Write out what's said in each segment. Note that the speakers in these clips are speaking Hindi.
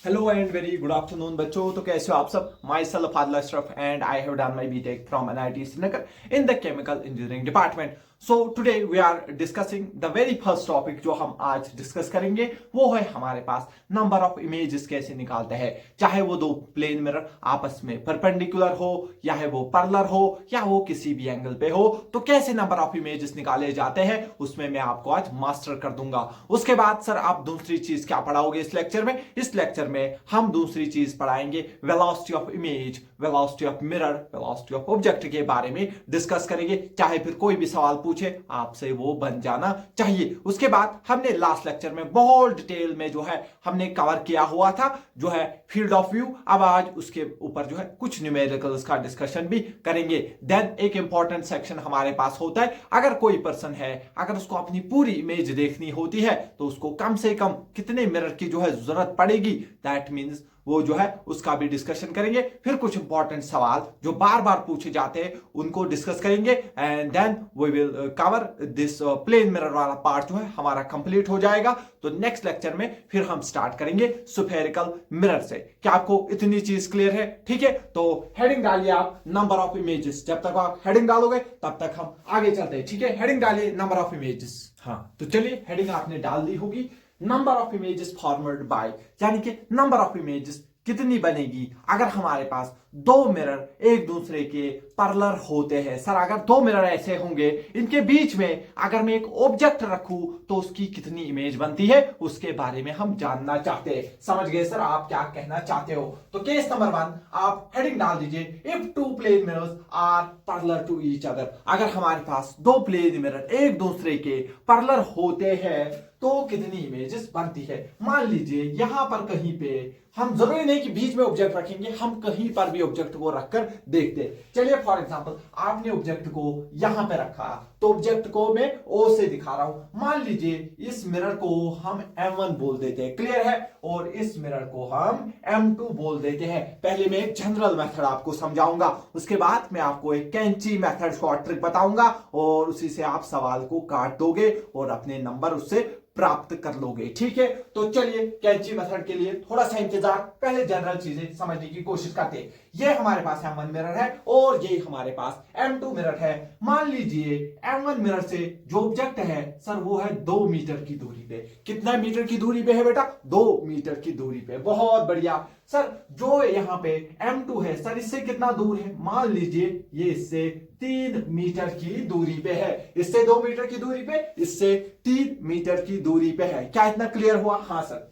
Hello and very good afternoon बच्चों। तो कैसे हो आप सब। Myself Adil Ashraf and I have done my BTech from NIT Srinagar in the chemical engineering department. So today we are discussing the very first topic जो हम आज डिस्कस करेंगे वो है हमारे पास नंबर ऑफ इमेजेस कैसे निकालते हैं, चाहे वो दो प्लेन मिरर आपस में परपेंडिकुलर हो या है वो पैरेलल हो या वो किसी भी एंगल पे हो, तो कैसे नंबर ऑफ इमेजेस निकाले जाते हैं उसमें मैं आपको आज मास्टर कर दूंगा। उसके बाद सर आप दूसरी चीज क्या पढ़ाओगे इस लेक्चर में? इस लेक्चर में हम दूसरी चीज पढ़ाएंगे velocity of image, velocity of mirror, velocity of object के बारे में डिस्कस करेंगे। चाहे फिर कोई भी सवाल पूछे आपसे वो बन जाना चाहिए। उसके बाद हमने लास्ट लेक्चर में बहुत डिटेल में जो है हमने कवर किया हुआ था जो है फील्ड ऑफ व्यू। अब आज उसके ऊपर जो है कुछ न्यूमेरिकल्स का डिस्कशन भी करेंगे। देन एक इंपॉर्टेंट सेक्शन हमारे पास होता है, अगर कोई पर्सन है अगर उसको अपनी पूरी इमेज देखनी होती है तो उसको कम से कम कितने मिरर की जो है जरूरत पड़ेगी, दैट मीन्स वो जो है उसका भी डिस्कशन करेंगे। फिर कुछ इंपॉर्टेंट सवाल जो बार बार पूछे जाते हैं उनको डिस्कस करेंगे and then we will cover this plane mirror वाला पार्ट जो है हमारा कंप्लीट हो जाएगा। तो नेक्स्ट लेक्चर में फिर हम स्टार्ट करेंगे स्फेरिकल मिरर से। क्या आपको इतनी चीज क्लियर है? ठीक है, तो हेडिंग डालिए आप नंबर ऑफ इमेजेस। जब तक आप हेडिंग डालोगे तब तक हम आगे चलते हैं। ठीक है, हेडिंग डालिए नंबर ऑफ इमेजेस। हाँ तो चलिए, हेडिंग आपने डाल दी होगी number of images formed by, यानी कि नंबर ऑफ इमेजेस कितनी बनेगी अगर हमारे पास दो मिरर एक दूसरे के पैरेलल होते हैं। सर अगर दो मिरर ऐसे होंगे इनके बीच में अगर मैं एक ऑब्जेक्ट रखूं तो उसकी कितनी इमेज बनती है उसके बारे में हम जानना चाहते हैं। समझ गए सर आप क्या कहना चाहते हो? तो केस नंबर 1 आप हेडिंग डाल दीजिए, if two plane mirrors are parallel to each other. अगर हमारे पास दो प्लेन मिरर एक दूसरे के पैरेलल होते हैं तो कितनी इमेजेस बनती है। मान लीजिए यहां पर कहीं पे हम जरूरी नहीं कि बीच में ऑब्जेक्ट रखेंगे, हम कहीं पर भी ऑब्जेक्ट को रखकर देखते। चलिए फॉर एग्जांपल आपने ऑब्जेक्ट को यहां पे रखा तो ऑब्जेक्ट को मैं ओ से दिखा रहा हूं। मान लीजिए इस मिरर को हम M1 बोल देते हैं, क्लियर है, और इस मिरर को हम M2 बोल देते हैं। पहले मैं एक जनरल मेथड आपको समझाऊंगा, उसके बाद मैं आपको एक कैंची मेथड शॉर्ट ट्रिक बताऊंगा और उसी से आप सवाल को काट दोगे और अपने नंबर उससे प्राप्त कर लोगे। ठीक है, तो चलिए कैंची मेथड के लिए थोड़ा सा इंतजार, पहले जनरल चीजें समझने की कोशिश करते हैं। ये हमारे पास M1 मिरर है और ये हमारे पास M2 मिरर है। मान लीजिए M1 मिरर से जो ऑब्जेक्ट है सर वो है 2 मीटर की दूरी पे। कितना मीटर की दूरी पे है बेटा? 2 मीटर की दूरी पे। बहुत बढ़िया। सर जो यहाँ पे M2 है सर इससे कितना दूर है? मान लीजिए ये इससे 3 मीटर की दूरी पे है। इससे 2 मीटर की दूरी पे, इससे 3 मीटर की दूरी पे है। क्या इतना क्लियर हुआ? हाँ सर।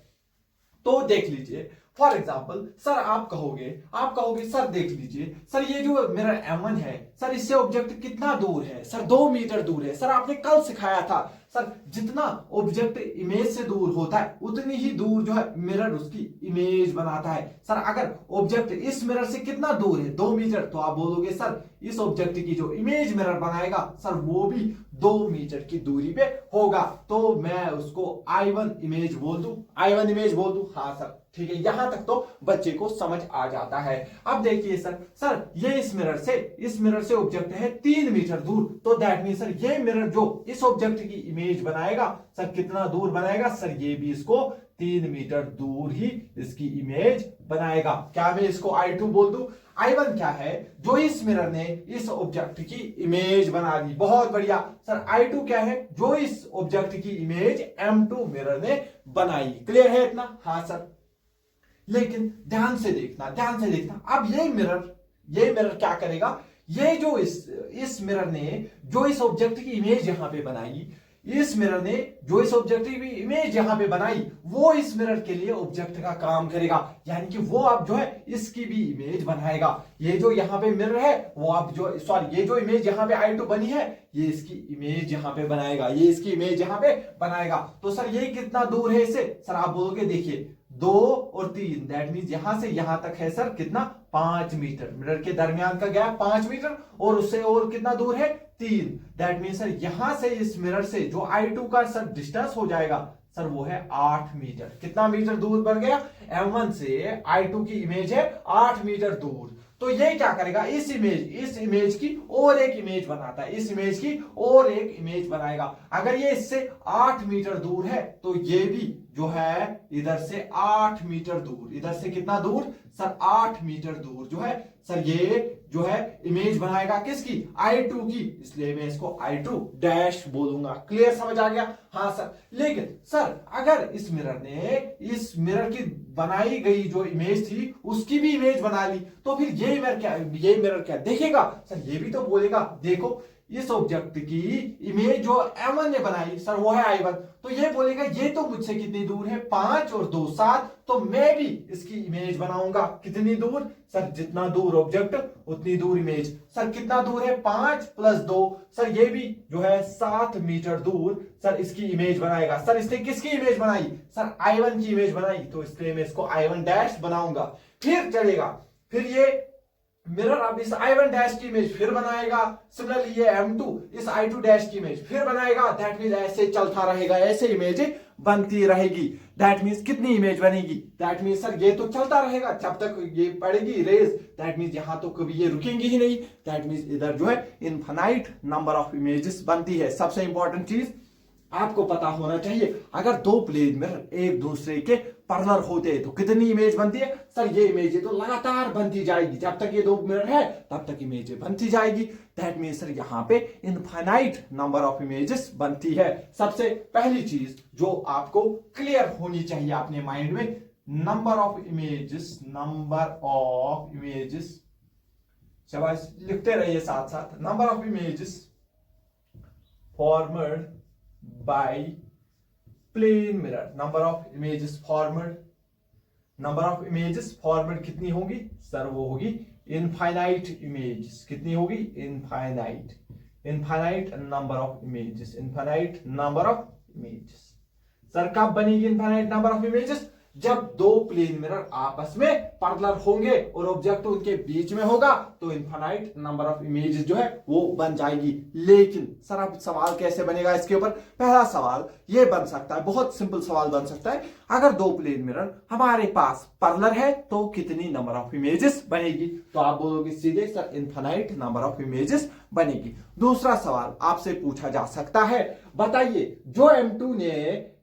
तो देख लीजिए फॉर एग्जाम्पल सर आप कहोगे सर देख लीजिए सर ये जो मेरा M1 है सर इससे ऑब्जेक्ट कितना दूर है? सर 2 मीटर दूर है। सर आपने कल सिखाया था सर जितना ऑब्जेक्ट इमेज से दूर होता है उतनी ही दूर जो है मिरर उसकी इमेज बनाता है। सर अगर ऑब्जेक्ट इस मिरर से कितना दूर है? 2 मीटर, तो आप बोलोगे सर इस ऑब्जेक्ट की जो इमेज मिरर बनाएगा सर वो भी 2 मीटर की दूरी पे होगा। तो मैं उसको I1 इमेज बोल दूं। हाँ सर ठीक है, यहां तक तो बच्चे को समझ आ जाता है। अब देखिए सर ये इस मिरर से ऑब्जेक्ट है 3 मीटर दूर, तो दैट मीन सर ये मिरर जो इस ऑब्जेक्ट की इमेज बनाएगा सर कितना दूर बनाएगा? सर ये भी इसको 3 मीटर दूर ही इसकी इमेज बनाएगा। क्या मैं इसको I2 बोल दूं? I1 क्या है? जो इस मिरर ने इस ऑब्जेक्ट की इमेज बना दी। बहुत बढ़िया। सर I2 क्या है? जो इस ऑब्जेक्ट की इमेज M2 मिरर ने बनाई। क्लियर है इतना? हाँ सर। लेकिन ध्यान से देखना अब ये मिरर क्या करेगा? ये जो इस मिरर ने जो इस ऑब्जेक्ट की इमेज यहां पे बनाई, इस मिरर ने जो इस ऑब्जेक्ट की इमेज यहां पे बनाई वो इस मिरर के लिए ऑब्जेक्ट का काम करेगा, यानी कि वो अब जो है इसकी भी इमेज बनाएगा। ये जो यहां पे मिरर है वो अब जो ये जो इमेज यहां पे I2 बनी है ये इसकी इमेज यहां पे बनाएगा, ये इसकी इमेज यहां पे बनाएगा। तो सर ये कितना दूर है इससे? सर आप बोलोगे देखिए 2 और 3, दैट मीन यहां से यहां तक है सर कितना? 5 मीटर। मिरर के दरमियान का गैप 5 मीटर और उससे और कितना दूर है? 3। दैट मीन सर यहां से इस मिरर से जो I2 का सर डिस्टेंस हो जाएगा सर वो है 8 मीटर। कितना मीटर दूर बन गया? M1 से I2 की इमेज है 8 मीटर दूर। तो ये क्या करेगा? इस इमेज की और एक इमेज बनाता है, इस इमेज की और एक इमेज बनाएगा। अगर ये इससे 8 मीटर दूर है तो ये भी जो है इधर से 8 मीटर दूर, इधर से कितना दूर सर 8 मीटर दूर जो है सर ये जो है इमेज बनाएगा किसकी I2 की, इसलिए मैं इसको I2 डैश बोलूंगा। क्लियर समझ आ गया? हाँ सर। लेकिन सर अगर इस मिरर ने इस मिरर की बनाई गई जो इमेज थी उसकी भी इमेज बना ली तो फिर ये मिरर क्या देखेगा सर, ये भी तो बोलेगा देखो इस ऑब्जेक्ट की इमेज जो M1 ने बनाई सर वो है I1, तो ये बोलेगा ये तो मुझसे कितनी दूर है 5 और 2 7, तो मैं भी इसकी इमेज बनाऊंगा कितनी दूर सर, जितना दूर ऑब्जेक्ट उतनी दूर इमेज। सर कितना दूर है 5 + 2, सर ये भी जो है 7 मीटर दूर सर इसकी इमेज बनाएगा। सर इसने किसकी इमेज बनाई सर I1 की इमेज बनाई, तो इसलिए मैं इसको I1 डैश बनाऊंगा। फिर चलेगा, फिर ये मिरर अब इस I1 डैश की इमेज फिर बनाएगा, सिमिलरली ये M2 इस I2 डैश की इमेज फिर बनाएगा। दैट मींस ऐसे चलता रहेगा, ऐसे इमेज बनती रहेगी। दैट मींस कितनी इमेज बनेगी, दैट मींस सर ये तो चलता रहेगा जब तक ये पड़ेगी रेज, दैट मींस यहां तो कभी ये रुकेंगी ही नहीं। दैट मींस इधर जो है इनफाइनाइट नंबर ऑफ इमेजेस बनती है। सबसे इंपॉर्टेंट चीज आपको पता होना चाहिए, अगर दो प्लेन मिरर एक दूसरे के पैरेलल होते हैं तो कितनी इमेज बनती है सर, ये इमेज तो लगातार बनती जाएगी, जब तक ये दो मिरर है तब तक इमेज बनती जाएगी। दैट मींस सर यहाँ पे इनफाइनाइट नंबर ऑफ इमेजेस बनती है। सबसे पहली चीज जो आपको क्लियर होनी चाहिए अपने माइंड में, number of images, number of images, शाबाश लिखते रहिए साथ साथ, number of images formed by plane mirror, number of images formed कितनी होगी सर, वो होगी infinite images, कितनी होगी infinite number of images। Sir कब बनेगी infinite number of images, जब दो प्लेन मिरर आपस में पैरेलल होंगे और ऑब्जेक्ट उनके बीच में होगा तो इनफाइनाइट नंबर ऑफ इमेजेस जो है वो बन जाएगी। लेकिन सर अब सवाल कैसे बनेगा इसके ऊपर, पहला सवाल ये बन सकता है, बहुत सिंपल सवाल बन सकता है, अगर दो प्लेन मिरर हमारे पास पैरेलल है तो कितनी नंबर ऑफ इमेजेस बनेगी, तो आप बोलोगे सीधे sir infinite number of images बनेगी। दूसरा सवाल आपसे पूछा जा सकता है, बताइए जो M2 ने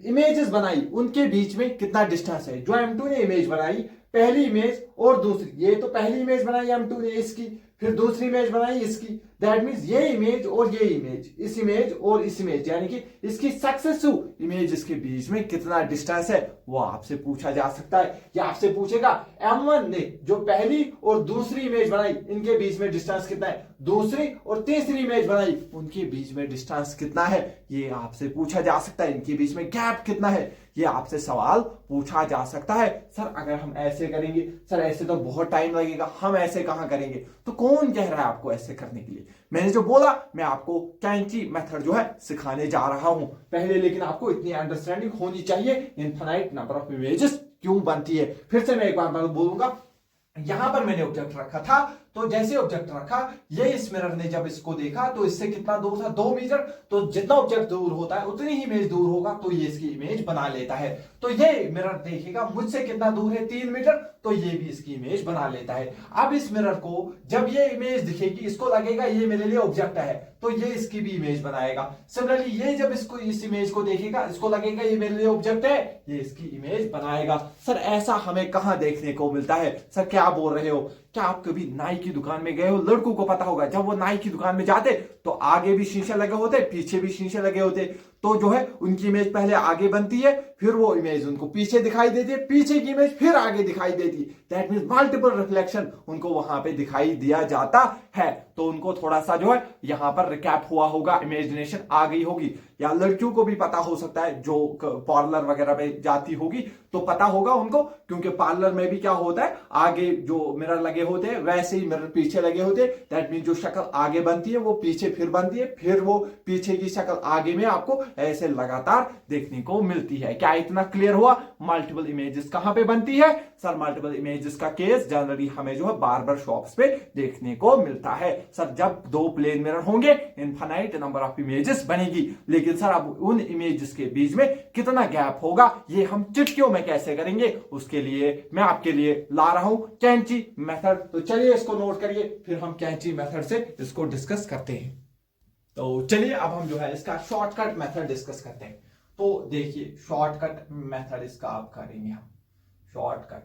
इमेजेस बनाई उनके बीच में कितना डिस्टेंस है। जो M2 ने इमेज बनाई, पहली इमेज और दूसरी, ये तो पहली इमेज बनाई M2 ने इसकी, फिर दूसरी इमेज बनाई इसकी, दैट मींस ये इमेज और ये इमेज, इस इमेज और इस इमेज, यानी कि इसकी सक्सेसिव इमेजेस के बीच में कितना डिस्टेंस है वो आपसे पूछा जा सकता है। या आपसे पूछेगा M1 ने जो पहली और दूसरी इमेज बनाई इनके बीच में डिस्टेंस कितना है, दूसरी और तीसरी इमेज बनाई उनके बीच में डिस्टेंस कितना है, ये आपसे पूछा जा सकता है। इनके बीच में गैप कितना है ये आपसे सवाल पूछा जा सकता है। सर अगर हम ऐसे करेंगे सर ऐसे तो बहुत टाइम लगेगा, हम ऐसे कहां करेंगे, तो कौन कह रहा है आपको ऐसे करने के लिए, मैंने जो बोला मैं आपको कैंची मेथड जो है सिखाने जा रहा हूं पहले, लेकिन आपको इतनी अंडरस्टैंडिंग होनी चाहिए इनफाइनाइट नंबर ऑफ इमेजेस क्यों बनती है। फिर से मैं एक बार बोलूंगा, यहां पर मैंने ऑब्जेक्ट रखा था, तो जैसे ऑब्जेक्ट रखा ये इस मिरर ने जब इसको देखा तो इससे कितना दूर था 2 मीटर, तो जितना ऑब्जेक्ट दूर होता है उतनी ही इमेज दूर होगा, तो ये इसकी इमेज बना लेता है। तो ये मिरर देखेगा मुझसे कितना दूर है 3 मीटर, तो ये भी इसकी इमेज बना लेता है। अब इस मिरर को जब ये इमेज दिखेगी इसको लगेगा ये मेरे लिए ऑब्जेक्ट है, तो ये इसकी भी इमेज बनाएगा। सिमिलरली ये जब इसको इस इमेज को देखेगा इसको लगेगा ये मेरे लिए ऑब्जेक्ट है, ये इसकी इमेज बनाएगा। सर ऐसा हमें कहां देखने को मिलता है, सर क्या बोल रहे हो, क्या आप कभी नाई की दुकान में गए हो, लड़कों को पता होगा जब वो नाई की दुकान में जाते तो आगे भी शीशे लगे होते पीछे भी शीशे लगे होते, तो जो है उनकी इमेज पहले आगे बनती है फिर वो इमेज उनको पीछे दिखाई देती है, पीछे की इमेज फिर आगे दिखाई देती है, दैट मींस मल्टीपल रिफ्लेक्शन उनको वहां पे दिखाई दिया जाता है। तो उनको थोड़ा सा जो है यहां पर रिकैप हुआ होगा, इमेजिनेशन आ गई होगी। या लड़कियों को भी पता हो सकता है जो पार्लर वगैरह में जाती होगी तो पता होगा उनको, क्योंकि पार्लर में भी क्या होता है आगे जो मिरर लगे होते हैं वैसे ही मिरर पीछे लगे होते हैं, दैट मींस जो शक्ल आगे बनती है वो पीछे फिर बनती है, फिर वो पीछे की शक्ल आगे में आपको ऐसे लगातार देखने को मिलती है। क्या इतना क्लियर हुआ? मल्टीपल इमेजेस कहां पे बनती है सर, मल्टीपल इमेजेस का केस जनरली हमें जो है बार्बर शॉप्स पे देखने को मिलता है। सर जब दो प्लेन मिरर होंगे इनफाइनाइट नंबर ऑफ इमेजेस बनेगी, लेकिन सर अब उन इमेजेस के बीच में कितना गैप होगा ये हम चुटकियों में कैसे करेंगे, उसके लिए मैं आपके लिए ला रहा हूं कैंची मेथड। तो चलिए इसको नोट करिए, फिर हम कैंची मेथड से इसको डिस्कस करते हैं। तो चलिए अब हम जो है इसका शॉर्टकट मेथड डिस्कस करते हैं। तो देखिए शॉर्टकट मेथड इसका आप करेंगे हम, शॉर्टकट।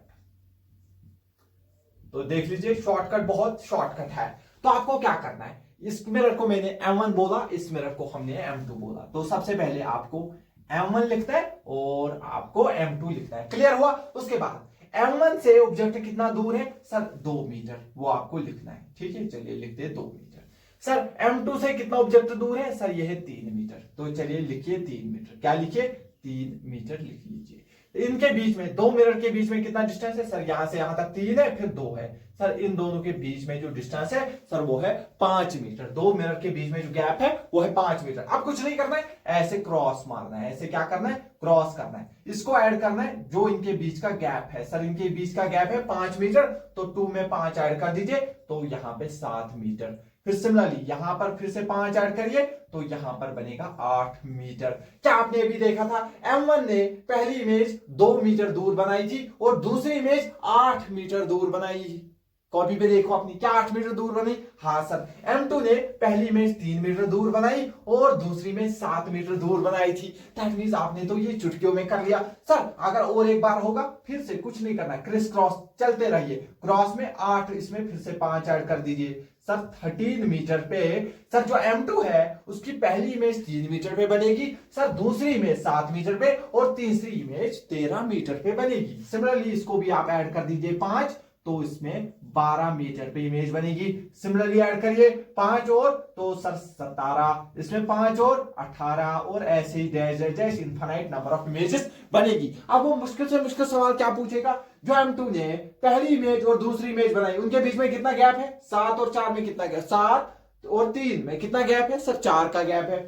तो देख लीजिए शॉर्टकट बहुत शॉर्टकट है। तो आपको क्या करना है, इस मिरर को मैंने M1 बोला, इस मिरर को हमने M2 बोला। तो सबसे पहले आपको M1 लिखना है और आपको M2 लिखना है, क्लियर हुआ। उसके बाद M1 से ऑब्जेक्ट कितना दूर है सर, 2 मीटर, वो आपको लिखना है, ठीक है। चलिए लिखते हैं 2 मीटर। सर M2 से कितना ऑब्जेक्ट दूर है सर, ये है 3 मीटर। तो चलिए लिखिए 3 मीटर, क्या लिखिए 3 मीटर लिख लीजिए। इनके बीच में, दो मिरर के बीच में कितना डिस्टेंस है सर, यहां से यहां तक 3 है, फिर 2 है सर। इन दोनों के बीच में जो डिस्टेंस है सर वो है 5 मीटर। दो मिरर के बीच में जो गैप है वो है 5 मीटर। अब कुछ नहीं करना है, ऐसे क्रॉस मारना है, ऐसे क्या करना है, क्रॉस करना है। इसको ऐड करना है जो इनके बीच का गैप है सर, इनके बीच का गैप है 5 मीटर, तो 2 में 5 ऐड कर दीजिए, तो यहां पे 7 मीटर। फिर सिमिलरली यहां पर फिर से 5 ऐड करिए, तो यहां पर बनेगा 8 मीटर। क्या आपने अभी देखा था, M1 ने पहली इमेज 2 मीटर दूर बनाई थी और दूसरी इमेज 8 मीटर दूर बनाई। कॉपी पे देखो अपनी, क्या 8 मीटर दूर बनी, हाँ सर। M2 ने पहली इमेज 3 मीटर दूर बनाई और दूसरी में 7 मीटर दूर बनाई थी। दैट मींस आपने तो ये चुटकियों में कर लिया। सर अगर और एक बार होगा, फिर से कुछ नहीं करना, क्रिस क्रॉस चलते रहिए। क्रॉस में 8, इसमें फिर से 5 ऐड कर दीजिए सर, 13 मीटर पे। सर जो M2 है उसकी पहली इमेज 3 मीटर पे बनेगी सर, दूसरी इमेज 7 मीटर पे और तीसरी इमेज 13 मीटर पे बनेगी। सिमिलरली इसको भी आप ऐड कर दीजिए 5, तो इसमें 12 मीटर पे इमेज बनेगी। सिमिलरली ऐड करिए 5 और, तो सर 17, इसमें 5 और 18, और ऐसे ही dash dash dash infinite number of images बनेगी। अब वो मुश्किल से मुश्किल सवाल क्या पूछेगा, जो M2 ने पहली इमेज और दूसरी इमेज बनाई उनके बीच में कितना गैप है, 7 और 4 में कितना गैप, 7 और 3 में कितना गैप है सर, 4 का गैप है।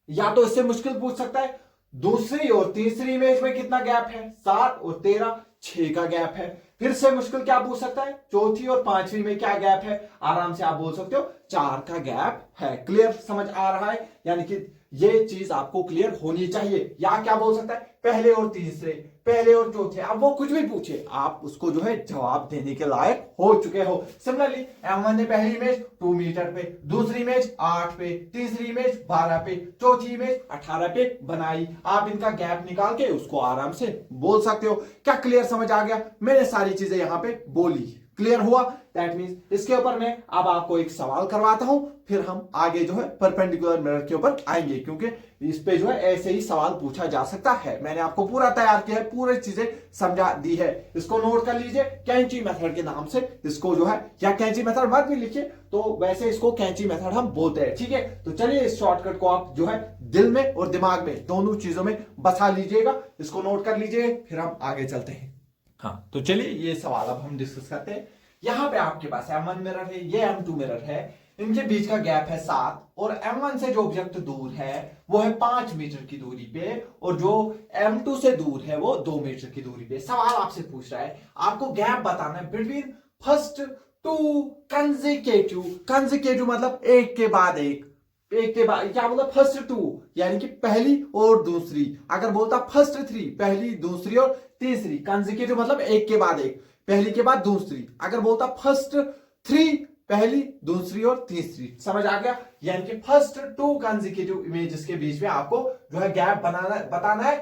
या तो इससे मुश्किल पूछ सकता है, दूसरी और तीसरी इमेज में कितना गैप है, 7 और 13, 6 का गैप है। फिर से मुश्किल क्या पूछ सकता है, चौथी और पांचवी में क्या गैप है, आराम से आप बोल सकते हो 4 का गैप है। क्लियर समझ आ रहा है, यानी कि ये चीज आपको क्लियर होनी चाहिए। या क्या बोल सकता है, पहले और तीसरे, पहले और चौथे, अब वो कुछ भी पूछे आप उसको जो है जवाब देने के लायक हो चुके हो। सिमिलरली M1 ने पहली इमेज 2 मीटर पे, दूसरी इमेज 8 पे, तीसरी इमेज 12 पे, चौथी इमेज 18 पे बनाई। आप इनका गैप निकाल के उसको आराम से बोल सकते हो। क्या क्लियर समझ आ गया, मैंने सारी चीजें यहां पे बोली, क्लियर हुआ। दैट मींस इसके ऊपर मैं अब आपको एक सवाल करवाता हूं, फिर हम आगे जो है परपेंडिकुलर मिरर के ऊपर आएंगे, क्योंकि इस पे जो है ऐसे ही सवाल पूछा जा सकता है। मैंने आपको पूरा तैयार किया है, पूरी चीजें समझा दी है। इसको नोट कर लीजिए कैंची मेथड के नाम से, इसको जो है, या कैंची मेथड मत भी लिखिए, तो वैसे इसको कैंची मेथड हम बोलते हैं, ठीक है। तो चलिए इस शॉर्टकट को आप जो है दिल में और दिमाग में, दोनों चीजों में बसा लीजिएगा, इसको नोट कर लीजिए, फिर हम आगे चलते हैं। हाँ तो चलिए ये सवाल अब हम डिस्कस करते हैं। यहां पे आपके पास M1 मिरर है, ये M2 मिरर है, इनके बीच का गैप है 7, और M1 से जो ऑब्जेक्ट दूर है वो है 5 मीटर की दूरी पे, और जो M2 से दूर है वो 2 मीटर की दूरी पे। सवाल आपसे पूछ रहा है, आपको गैप बताना है between first to consecutive, consecutive मतलब एक के बाद एक, एक के बाद क्या बोला, फर्स्ट 2 यानी कि पहली और दूसरी। अगर बोलता फर्स्ट 3, पहली दूसरी और तीसरी, कंसेक्यूटिव मतलब एक के बाद एक, पहली के बाद दूसरी। अगर बोलता फर्स्ट 3, पहली दूसरी और तीसरी, समझ आ गया। यानी कि फर्स्ट 2 कंसेक्यूटिव इमेजेस के बीच में आपको जो है गैप बताना है।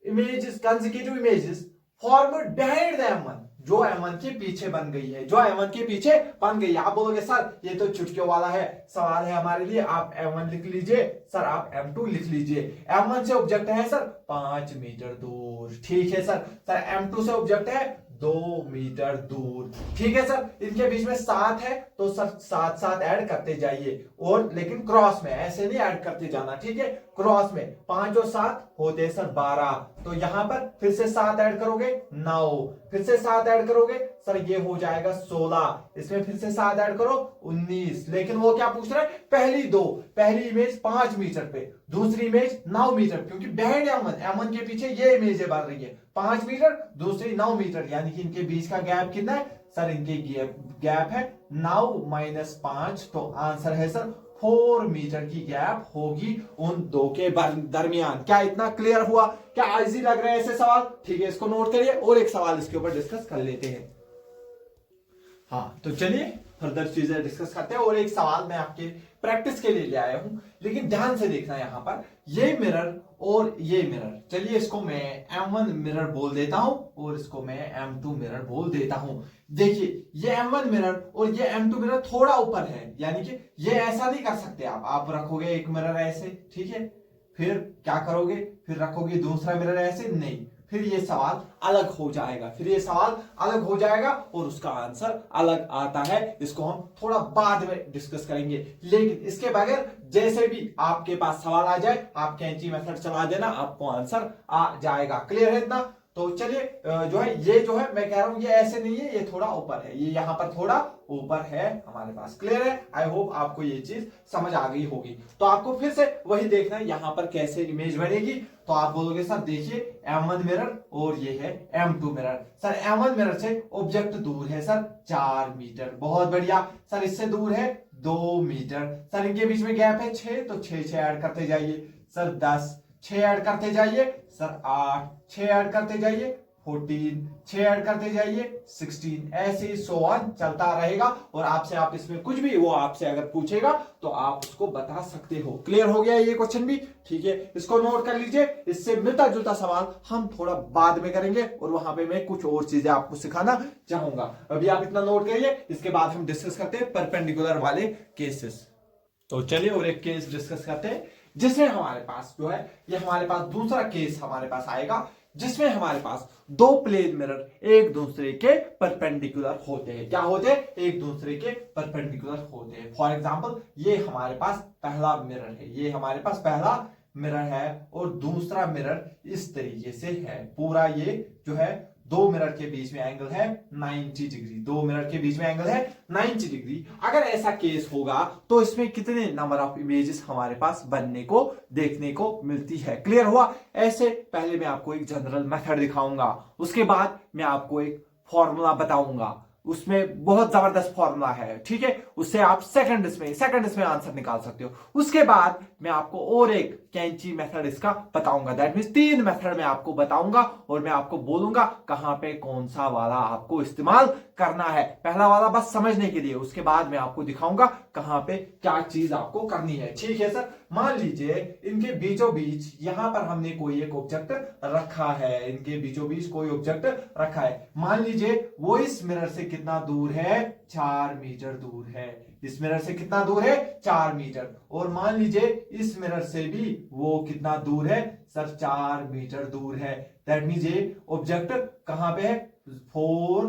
Images, consecutive images form behind the M1, जो M1 के पीछे बन गई है, जो M1 के पीछे बन गई है। आप बोलोगे सर ये तो चुटकियों वाला है, सवाल है हमारे लिए, आप M1 लिख लीजिए सर, आप M2 लिख लीजिए। M1 से ऑब्जेक्ट है सर 5 मीटर दूर, ठीक है सर। सर M2 से ऑब्जेक्ट है 2 मीटर दूर, ठीक है सर। इनके बीच में 7 है, तो सर 7 7 ऐड करते जाइए, और लेकिन क्रॉस में, ऐसे नहीं ऐड करते जाना, ठीक है। क्रॉस में 5 और 7 होते हैं सर 12, तो यहां पर फिर से 7 ऐड करोगे 9, फिर से 7 ऐड करोगे सर ये हो जाएगा 16, इसमें फिर से 7 ऐड करो 19। लेकिन वो क्या पूछ रहा है, पहली इमेज 5 मीटर पे, दूसरी इमेज 9 मीटर, क्योंकि बिहाइंड M1 के पीछे ये इमेज बन रही है 5 मीटर, दूसरी 9 मीटर, यानी कि इनके बीच का गैप कितना है सर, इनके गैप है 9 - 5, तो आंसर है सर 4 मीटर की गैप होगी उन दो के दरमियान। क्या इतना क्लियर हुआ, क्या इजी लग रहा है ऐसे सवाल, ठीक है। इसको नोट करिए और एक सवाल इसके ऊपर डिस्कस कर लेते हैं। हाँ तो चलिए फर्दर चीजें डिस्कस करते हैं। और एक सवाल मैं आपके प्रैक्टिस के लिए ले आया हूं, लेकिन ध्यान से देखना यहाँ पर, ये मिरर और ये मिरर, चलिए इसको मैं M1 मिरर बोल देता हूं और इसको मैं M2 मिरर बोल देता हूं। देखिए ये M1 मिरर और ये M2 मिरर थोड़ा ऊपर है, यानी कि ये ऐसा नहीं कर सकते आप रखोगे एक मिरर ऐसे, ठीक है, फिर क्या करोगे, फिर रखोगे दूसरा मिरर ऐसे, नहीं, फिर ये सवाल अलग हो जाएगा, फिर ये सवाल अलग हो जाएगा और उसका आंसर अलग आता है। इसको हम थोड़ा बाद में डिस्कस करेंगे, लेकिन इसके बगैर जैसे भी आपके पास सवाल आ जाए आप कैंची मेथड चला देना, आपको आंसर आ जाएगा। क्लियर है इतना? तो चलिए ये जो है मैं कह रहा हूं ये ऐसे नहीं है, ये थोड़ा ऊपर है, ये यहां पर थोड़ा ऊपर है हमारे पास। क्लियर है? आई होप आपको ये चीज समझ आ गई होगी। तो आपको फिर से वही देखना है यहां पर कैसे इमेज बनेगी। तो आप बोलोगे सर देखिए M1 मिरर और ये है M2 mirror. Sir M1 mirror से ऑब्जेक्ट दूर है सर 4 मीटर, बहुत बढ़िया। सर इससे दूर है 2 मीटर। सर इनके बीच में गैप है 6, तो 6 ऐड करते जाइए। सर 10, 6 ऐड करते जाइए। सर 8, 6 ऐड करते जाइए। 14, 6 ऐड करते जाइए। 16, ऐसे ही सो ऑन चलता रहेगा। और आप इसमें कुछ भी वो आपसे अगर पूछेगा तो आप उसको बता सकते हो। क्लियर हो गया ये क्वेश्चन भी? ठीक है, इसको नोट कर लीजिए। इससे मिलता जुलता सवाल हम थोड़ा बाद में करेंगे और वहां पे मैं कुछ और चीजें आपको सिखाना चाहूंगा। अभी आप इतना नोट करिए, इसके बाद हम डिस्कस करते हैं परपेंडिकुलर वाले केसेस। तो चलिए और एक केस डिस्कस करते हैं, जिसमें हमारे पास जो है ये हमारे पास दूसरा केस हमारे पास आएगा, जिसमें हमारे पास दो प्लेन मिरर एक दूसरे के परपेंडिकुलर होते हैं। क्या होते हैं? एक दूसरे के परपेंडिकुलर होते हैं। फॉर एग्जांपल ये हमारे पास पहला मिरर है, ये हमारे पास पहला मिरर है और दूसरा मिरर इस तरीके से है। पूरा ये जो है दो मिरर के बीच में एंगल है 90 डिग्री, दो मिरर के बीच में एंगल है 90 डिग्री। अगर ऐसा केस होगा तो इसमें कितने नंबर ऑफ इमेजेस हमारे पास बनने को देखने को मिलती है? क्लियर हुआ? ऐसे पहले मैं आपको एक जनरल मेथड दिखाऊंगा, उसके बाद मैं आपको एक फॉर्मूला बताऊंगा, उसमें बहुत जबरदस्त फॉर्मूला है, ठीक है, उससे आप सेकंड्स में आंसर निकाल सकते हो। उसके बाद मैं आपको और एक कैंची मेथड इसका बताऊंगा। दैट मींस 3 मेथड मैं आपको बताऊंगा और मैं आपको बोलूंगा कहां पे कौन सा वाला आपको इस्तेमाल करना है। पहला वाला बस समझने के लिए, उसके बाद मैं आपको दिखाऊंगा कहां पे क्या चीज आपको करनी है। ठीक है सर, मान लीजिए इनके बीचों बीच यहां पर हमने कोई एक ऑब्जेक्ट रखा है, इनके बीचों बीच कोई ऑब्जेक्ट रखा है। मान लीजिए वो इस मिरर से कितना दूर है? 4 मीटर दूर है। इस मिरर से कितना दूर है? 4 मीटर। और मान लीजिए इस मिरर से भी वो कितना दूर है? सर 4 मीटर दूर है। दैट मींस ये ऑब्जेक्ट कहां पे है? 4,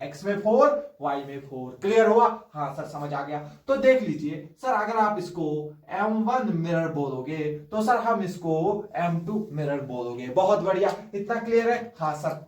x में 4, y में 4। क्लियर हुआ? हाँ सर समझ आ गया। तो देख लीजिए सर, अगर आप इसको M1 मिरर बोलोगे तो सर हम इसको M2 मिरर बोलोगे। बहुत बढ़िया, इतना क्लियर है? हाँ सर।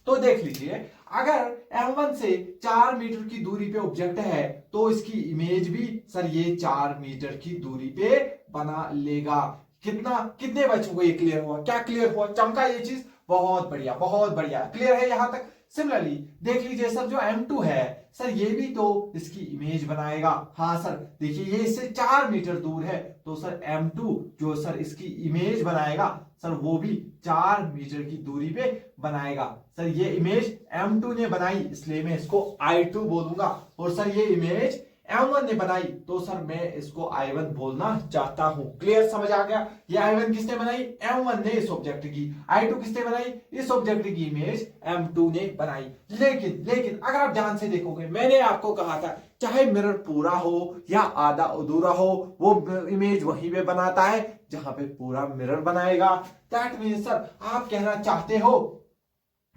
तो देख लीजिए, अगर M1 से 4 मीटर की दूरी पे ऑब्जेक्ट है तो इसकी इमेज भी सर ये 4 मीटर की दूरी पे बना लेगा। कितने बच्चों को ये क्लियर हुआ? क्या क्लियर हुआ? चमका ये चीज? बहुत बढ़िया, बहुत बढ़िया, क्लियर है यहां तक? सिमिलरली देख लीजिए सर, जो M2 है सर ये भी तो इसकी इमेज बनाएगा। हाँ सर, देखिए ये इससे 4 मीटर दूर है तो सर M2 जो सर इसकी इमेज बनाएगा सर वो भी 4 मीटर की दूरी पे बनाएगा। सर ये इमेज M2 ने बनाई इसलिए मैं इसको I2 बोलूंगा, और सर ये इमेज M1 ने बनाई तो सर मैं इसको I1 बोलना चाहता हूं। क्लियर? समझ आ गया? ये I1 किसने बनाई? M1 ने इस ऑब्जेक्ट की। I2 किसने बनाई? इस ऑब्जेक्ट की इमेज M2 ने बनाई। लेकिन अगर आप ध्यान से देखोगे, मैंने आपको कहा था चाहे मिरर पूरा हो या आधा अधूरा हो, वो इमेज वहीं पे बनाता है जहां पे पूरा मिरर बनाएगा। दैट मींस सर आप कहना चाहते हो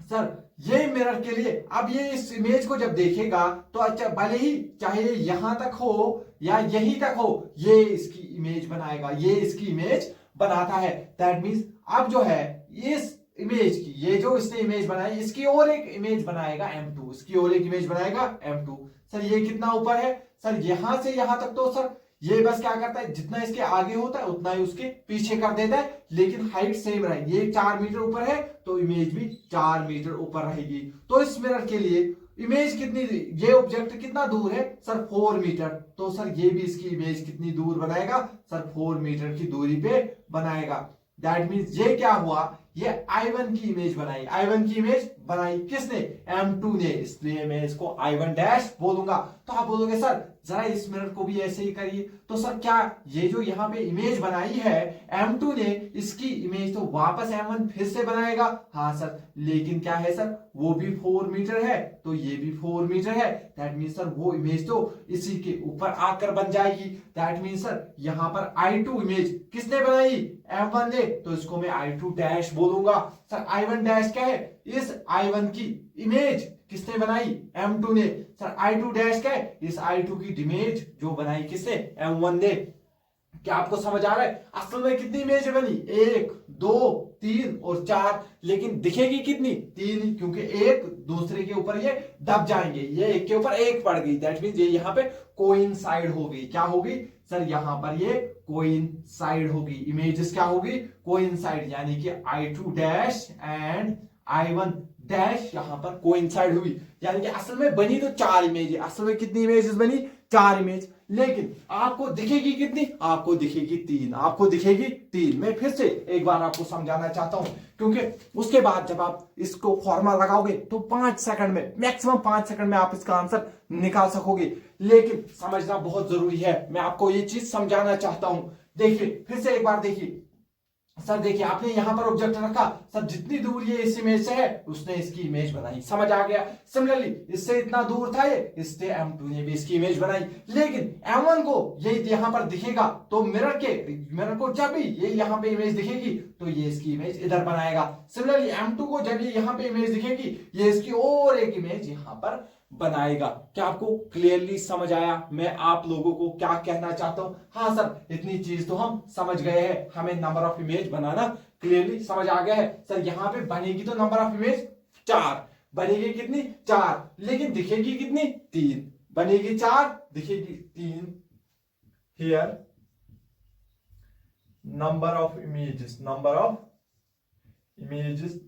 सर ये मिरर के लिए, अब ये इस इमेज को जब देखेगा तो अच्छा भले ही चाहे ये यहां तक हो या यहीं तक हो, ये इसकी इमेज बनाएगा, ये इसकी इमेज बनाता है। दैट मींस अब जो है इस इमेज की, ये जो इसने इमेज बनाई इसकी और एक इमेज बनाएगा M2, इसकी और एक इमेज बनाएगा M2। सर ये कितना ऊपर है? सर यहां से यहां तक तो सर ये बस क्या करता है, जितना इसके आगे होता है उतना ही उसके पीछे कर देता है, लेकिन हाइट सेम रहेगी। ये 4 मीटर ऊपर है तो इमेज भी 4 मीटर ऊपर रहेगी। तो इस मिरर के लिए इमेज कितनी, ये ऑब्जेक्ट कितना दूर है? Sir 4 metre. तो सर ये भी इसकी इमेज कितनी दूर बनाएगा? सर 4 मीटर की दूरी पे बनाएगा। दैट मींस ये क्या हुआ, ये I1 की इमेज बनाई, I1 की इमेज बनाई किसने? M2 ने, इसलिए मैं इसको I1 डैश बोलूंगा। तो आप बोलोगे सर जरा इस मिरर को भी ऐसे ही करिए, तो सर क्या ये जो यहाँ पे इमेज बनाई है M2 ने, इसकी इमेज तो वापस M1 फिर से बनाएगा? हाँ सर, लेकिन क्या है सर, वो भी 4 मीटर है तो ये भी 4 मीटर है, दैट मीन सर वो इमेज तो इसी के ऊपर आकर बन जाएगी। दैट मीन सर यहाँ पर I2 इमेज किसने बनाई? M1 ने, तो इसको मैं I2 डैश बोलूंगा। सर I1 डैश क्या है? इस I1 की इमेज किसने बनाई? M2 ने। सर I2 डैश क्या है? इस I2 की इमेज जो बनाई किसने? M1 ने। क्या आपको समझ आ रहा है? असल में कितनी इमेज बनी? 1 2 3 और 4, लेकिन दिखेगी कितनी? 3 ही, क्योंकि एक दूसरे के ऊपर ये दब जाएंगे, ये एक के ऊपर एक पड़ गई, दैट मींस ये यहाँ पे कोइंसाइड हो गई। क्या होगी सर? यहाँ पर ये कोइंसाइड होगी, इमेजेस क्या होगी? कोइंसाइड, यानी कि I2 dash and I1 dash यहाँ पर कोइंसाइड हुई, यानी कि असल में बनी तो 4 इमेज। असल में कितनी इमेजेस बनी? 4 इमेज, लेकिन आपको दिखेगी कितनी? आपको दिखेगी 3, आपको दिखेगी 3। मैं फिर से एक बार आपको समझाना चाहता हूं, क्योंकि उसके बाद जब आप इसको फॉर्मूला लगाओगे तो 5 सेकंड में, मैक्सिमम 5 सेकंड में आप इसका आंसर निकाल सकोगे, लेकिन समझना बहुत जरूरी है। मैं आपको ये चीज समझाना चाहता हूं। देखिए फिर से एक बार देखिए सर, देखिए आपने यहां पर ऑब्जेक्ट रखा, सर जितनी दूर ये इस इमेज से है उसने इसकी इमेज बनाई, समझ आ गया? सिमिलरली इससे इतना दूर था ये, इससे M2 ने भी इसकी इमेज बनाई, लेकिन M1 को ये यहां पर दिखेगा तो मिरर को जब भी ये यहां पे इमेज दिखेगी तो ये इसकी इमेज इधर बनाएगा। सिमिलरली M2 को जब ये यहां पे इमेज दिखेगी ये इसकी और एक इमेज यहां पर बनाएगा। क्या आपको क्लियरली समझ आया मैं आप लोगों को क्या कहना चाहता हूं? हाँ सर, इतनी चीज तो हम समझ गए हैं, हमें number of image banana clearly समझ आ गया है। सर यहाँ पे बनेगी तो नंबर ऑफ इमेज 4, बनेगी कितनी? 4, लेकिन दिखेगी कितनी? 3, बनेगी 4 दिखेगी 3। Here number of images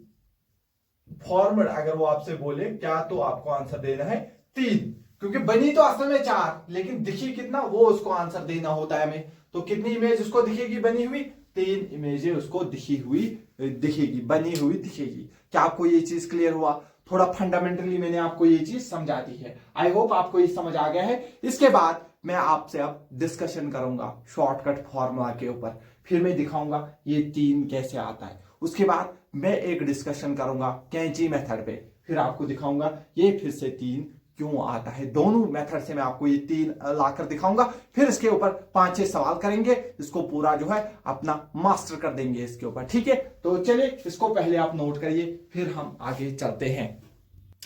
format, अगर वो आपसे बोले क्या, तो आपको आंसर देना है 3, क्योंकि बनी तो असल में 4, लेकिन दिखी कितना वो उसको आंसर देना होता है हमें। तो कितनी इमेज उसको दिखेगी बनी हुई? 3 इमेजें उसको दिखेगी, बनी हुई दिखेगी। क्या आपको ये चीज क्लियर हुआ? थोड़ा फंडामेंटली मैंने आपको ये चीज समझा दी है, आई होप आपको ये समझ आ गया है। इसके बाद मैं आपसे अब डिस्कशन करूंगा शॉर्टकट फॉर्मूला के ऊपर, फिर मैं दिखाऊंगा ये 3 कैसे आता है। उसके बाद मैं एक डिस्कशन करूंगा कैंची मेथड पे, फिर आपको दिखाऊंगा ये फिर से 3 क्यों आता है। दोनों मेथड से मैं आपको ये 3 लाकर दिखाऊंगा, फिर इसके ऊपर 5-6 सवाल करेंगे, इसको पूरा जो है अपना मास्टर कर देंगे इसके ऊपर, ठीक है? तो चलिए इसको पहले आप नोट करिए, फिर हम आगे चलते हैं।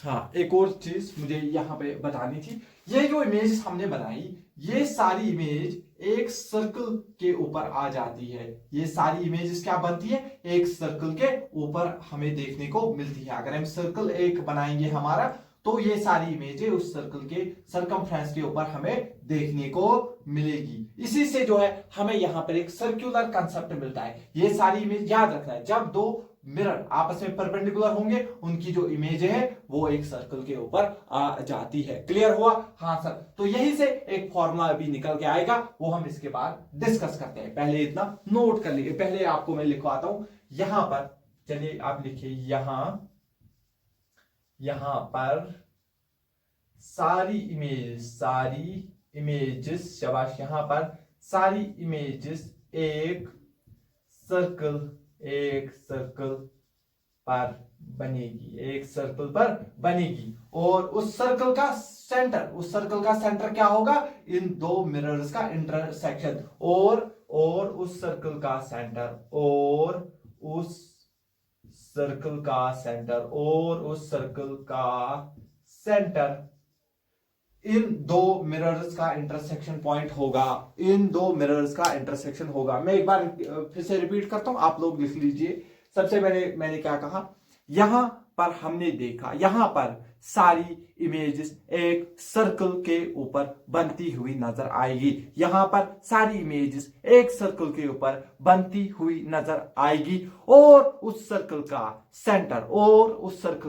हाँ, एक और चीज मुझे यहाँ पे बतानी थी, ये जो इमेज हमने बनाई ये सारी इमेज एक सर्कल के ऊपर आ जाती है। ये सारी इमेजेस क्या बनती है? एक सर्कल के ऊपर हमें देखने को मिलती है। अगर हम सर्कल एक बनाएंगे हमारा, तो ये सारी इमेजें उस सर्कल के सरकमफ्रेंस के ऊपर हमें देखने को मिलेगी। इसी से जो है हमें यहाँ पर एक सर्कुलर कंसेप्ट मिलता है। ये सारी इमेज याद रखना है, जब 2 मिरर आपस में परपेंडिकुलर होंगे उनकी जो इमेज है वो एक सर्कल के ऊपर आ जाती है। क्लियर हुआ? हाँ सर, तो यही से एक फॉर्मूला अभी निकल के आएगा, वो हम इसके बाद डिस्कस करते हैं। पहले इतना नोट कर लीजिए, पहले आपको मैं लिखवाता हूं यहां पर। चलिए आप लिखिए यहां पर सारी इमेजेस, शाबाश, यहां पर सारी इमेजेस एक सर्कल पर बनेगी, और उस सर्कल का सेंटर क्या होगा? इन 2 मिरर्स का इंटरसेक्शन, और उस सर्कल का सेंटर इन 2 मिरर्स का इंटरसेक्शन पॉइंट होगा, मैं एक बार फिर से रिपीट करता हूं, आप लोग लिख लीजिए। सबसे मैंने क्या कहा? यहां पर हमने देखा, यहां पर सारी इमेजेस एक सर्कल के ऊपर बनती हुई नजर आएगी, यहां पर सारी इमेजेस एक सर्कल के ऊपर बनती हुई नजर आएगी, और उस सर्कल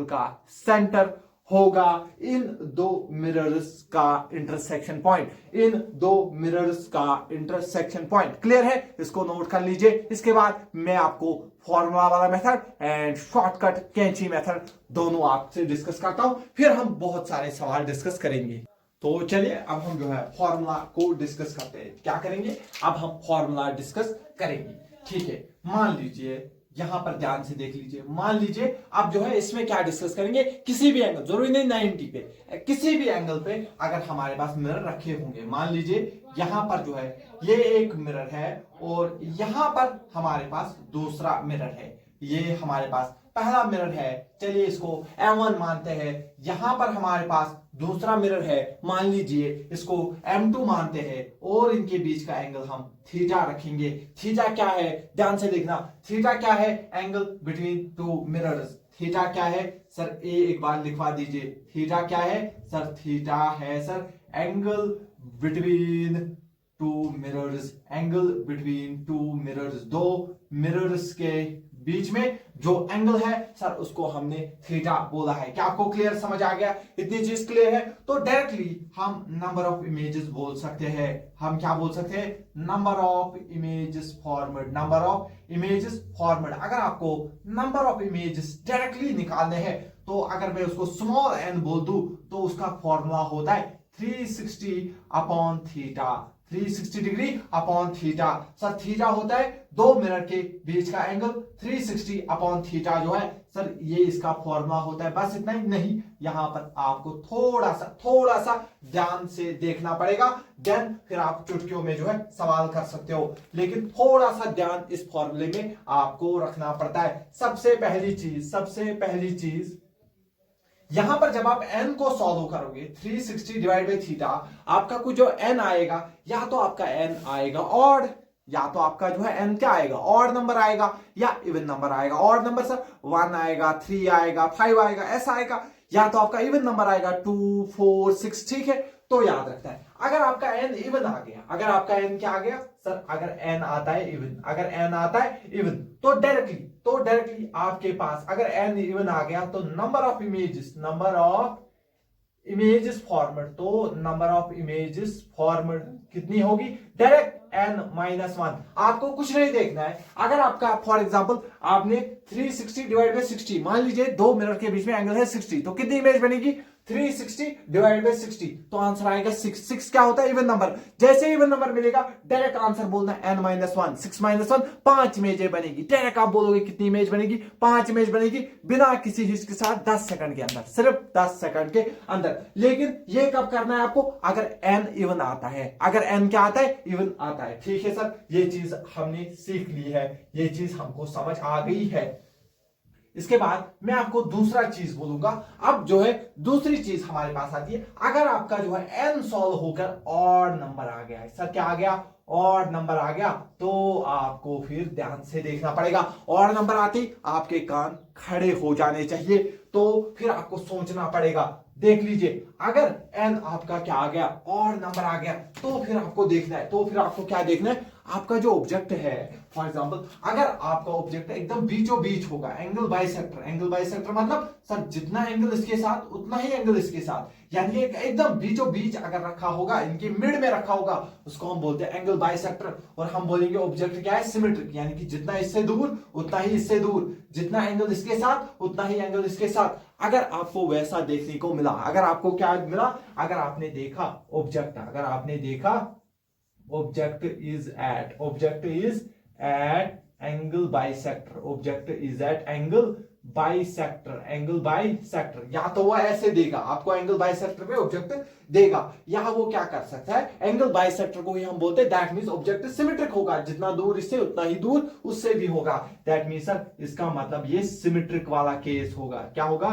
का सेंटर होगा इन दो मिरर्स का इंटरसेक्शन पॉइंट, इन दो मिरर्स का इंटरसेक्शन पॉइंट। क्लियर है? इसको नोट कर लीजिए। इसके बाद मैं आपको फॉर्मूला वाला मेथड एंड शॉर्टकट कैंची मेथड दोनों आपसे डिस्कस करता हूं, फिर हम बहुत सारे सवाल डिस्कस करेंगे। तो चलिए अब हम जो है फॉर्मूला को डिस्कस करते हैं। क्या करेंगे? अब हम फॉर्मूला डिस्कस करेंगे। ठीक है, मान लीजिए यहां पर ध्यान से देख लीजिए, मान लीजिए अब जो है इसमें क्या डिस्कस करेंगे, किसी भी एंगल, जरूरी नहीं 90 पे, किसी भी एंगल पे अगर हमारे पास मिरर रखे होंगे, मान लीजिए यहां पर जो है ये एक मिरर है और यहां पर हमारे पास दूसरा मिरर है, ये हमारे पास पहला मिरर है, चलिए इसको M1 मानते हैं। यहां पर हमारे पास दूसरा मिरर है, मान लीजिए इसको M2 मानते हैं और इनके बीच का एंगल हम थीटा रखेंगे। थीटा क्या है? ध्यान से देखना, थीटा क्या है? Angle between two mirrors. Theta क्या है सर? एक बार लिखवा दीजिए, थीटा क्या है सर? थीटा है sir angle between two mirrors, angle between two mirrors, दो मिरर्स के बीच में जो एंगल है सर उसको हमने थीटा बोला है। क्या आपको क्लियर समझ आ गया? इतनी चीज क्लियर है तो डायरेक्टली हम नंबर ऑफ इमेजेस बोल सकते हैं। हम क्या बोल सकते हैं? Number of images formed, number of images formed. अगर आपको नंबर ऑफ इमेजेस डायरेक्टली निकालने हैं तो अगर मैं उसको स्मॉल एन बोल दूं तो उसका फॉर्मूला होता है 360 upon theta, 360 degree upon theta. Sir theta होता है दो मिरर के बीच का एंगल, 360 अपॉन थीटा जो है सर ये इसका फॉर्मूला होता है। बस इतना ही नहीं, यहां पर आपको थोड़ा सा ध्यान से देखना पड़ेगा, देन फिर आप चुटकियों में जो है सवाल कर सकते हो, लेकिन थोड़ा सा ध्यान इस फॉर्मूले में आपको रखना पड़ता है। सबसे पहली चीज यहां पर जब आप n को सॉल्व करोगे 360 डिवाइड बाई थीटा, आपका कुछ जो n आएगा, या तो आपका n आएगा ऑड, या तो आपका जो है n क्या आएगा? ऑड नंबर आएगा या इवन नंबर आएगा। ऑड नंबर सर 1 आएगा, 3 आएगा, 5 आएगा, ऐसा आएगा, या तो आपका इवन नंबर आएगा 2 4 6। ठीक है, तो याद रखता है अगर आपका n इवन आ गया, अगर आपका n क्या आ गया सर? अगर n आता है इवन, अगर n आता है इवन तो डायरेक्टली आपके पास अगर n इवन आ गया तो नंबर ऑफ इमेजेस फॉर्मेड, तो नंबर ऑफ इमेजेस फॉर्मेड कितनी होगी? Direct n-1। आपको कुछ नहीं देखना है। अगर आपका फॉर एग्जांपल आपने 360 डिवाइड बाई 60, मान लीजिए दो मिरर के बीच में एंगल है 60, तो कितनी इमेज बनेगी? 360 डिवाइड बाई 60, तो आंसर आएगा 6। 6 क्या होता है? Even number. जैसे इवन नंबर मिलेगा डायरेक्ट आंसर बोलना n-1, 6-1 5 इमेज बनेगी। डायरेक्ट आप बोलोगे कितनी इमेज बनेगी? 5 इमेज बनेगी, बिना किसी हिच के साथ 10 सेकंड के अंदर, सिर्फ 10 सेकंड के अंदर। लेकिन ये कब करना है आपको? अगर n इवन आता है, अगर n क्या आता है? इवन आता है। ठीक है सर, ये चीज हमने सीख ली है, ये चीज हमको समझ आ गई है। इसके बाद मैं आपको दूसरा चीज बोलूंगा। अब जो है दूसरी चीज हमारे पास आती है, अगर आपका जो है n सॉल्व होकर ऑड नंबर आ गया है, सर क्या आ गया? ऑड नंबर आ गया, तो आपको फिर ध्यान से देखना पड़ेगा। ऑड नंबर आते ही आपके कान खड़े हो जाने चाहिए, तो फिर आपको सोचना पड़ेगा। देख लीजिए अगर n आपका क्या आ गया? ऑड नंबर आ गया, तो फिर आपको देखना है, तो फिर आपको क्या देखना है? आपका जो ऑब्जेक्ट है, फॉर एग्जांपल अगर आपका ऑब्जेक्ट एकदम बीचों बीच होगा, एंगल बाइसेक्टर, एंगल बाइसेक्टर मतलब सर जितना एंगल इसके साथ उतना ही एंगल इसके साथ, यानी एकदम बीचों बीच अगर रखा होगा, इनके मिड में रखा होगा, उसको हम बोलते हैं एंगल बाइसेक्टर। और हम बोलेंगे ऑब्जेक्ट क्या है? सिमेट्रिक, यानी कि जितना इससे दूर उतना ही इससे दूर, जितना एंगल इसके साथ उतना ही एंगल इसके साथ। अगर आपको वैसा देखने को मिला, अगर आपको क्या मिला? अगर आपने देखा ऑब्जेक्ट, अगर आपने देखा object is at angle bisector, object is at angle bisector, angle bisector, या तो वो ऐसे देगा, आपको एंगल बाइसेक्टर पे ऑब्जेक्ट देगा, या वो क्या कर सकता है? एंगल बाइसेक्टर को ही हम बोलते हैं, दैट मींस ऑब्जेक्ट सिमेट्रिक होगा, जितना दूर इससे उतना ही दूर उससे भी होगा। दैट मींस सर इसका मतलब ये सिमेट्रिक वाला केस होगा। क्या होगा?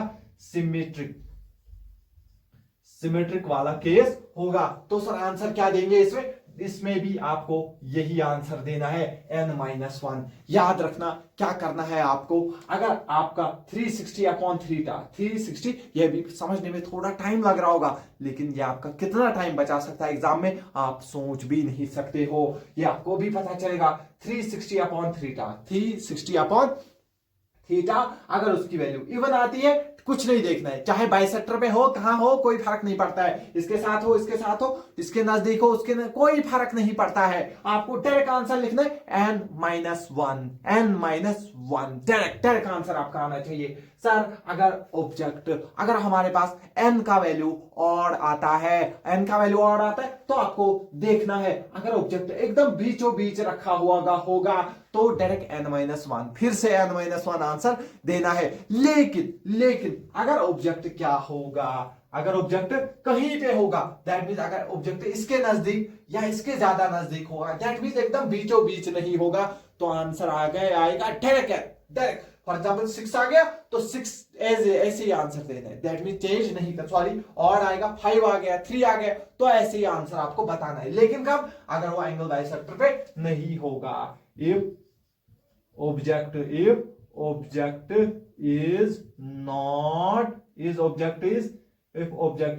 सिमेट्रिक वाला केस होगा। तो सर आंसर क्या देंगे इसमें? इसमें भी आपको यही आंसर देना है, n-1। याद रखना क्या करना है आपको। अगर आपका 360 अपॉन थीटा, 360, यह भी समझने में थोड़ा टाइम लग रहा होगा, लेकिन ये आपका कितना टाइम बचा सकता है एग्जाम में आप सोच भी नहीं सकते हो, ये आपको भी पता चलेगा। 360 अपॉन थीटा, 360 अपॉन थीटा अगर उसकी वैल्यू इवन आती है कुछ नहीं देखना है, चाहे बाइसेक्टर पे हो कहां हो कोई फर्क नहीं पड़ता है, इसके साथ हो इसके साथ हो, इसके नजदीक हो उसके कोई फर्क नहीं पड़ता है। आपको डायरेक्ट आंसर लिखना है n-1, n-1 डायरेक्ट आंसर आपका आना चाहिए। सर अगर ऑब्जेक्ट अगर हमारे पास n का वैल्यू ऑड आता है, n का वैल्यू ऑड आता है तो आपको देखना है अगर ऑब्जेक्ट एकदम बीचों बीच रखा हुआ होगा तो डायरेक्ट n-1 फिर से n-1 आंसर देना है। लेकिन अगर ऑब्जेक्ट क्या होगा, अगर ऑब्जेक्ट कहीं पे होगा दैट मींस अगर ऑब्जेक्ट इसके नजदीक या इसके ज्यादा नजदीक होगा दैट मींस एकदम बीचों बीच नहीं होगा तो आंसर आएगा डायरेक्ट। फॉर एग्जाम्पल 6 आ गया तो 6 ऐसे ही आंसर देना है, दैट मींस चेंज नहीं कर, सॉरी ऑड आएगा, 5 आ गया, 3 आ गया तो ऐसे ही आंसर आपको बताना है। लेकिन कब, अगर वो एंगल बाइसेक्टर पे नहीं होगा। इफ ऑब्जेक्ट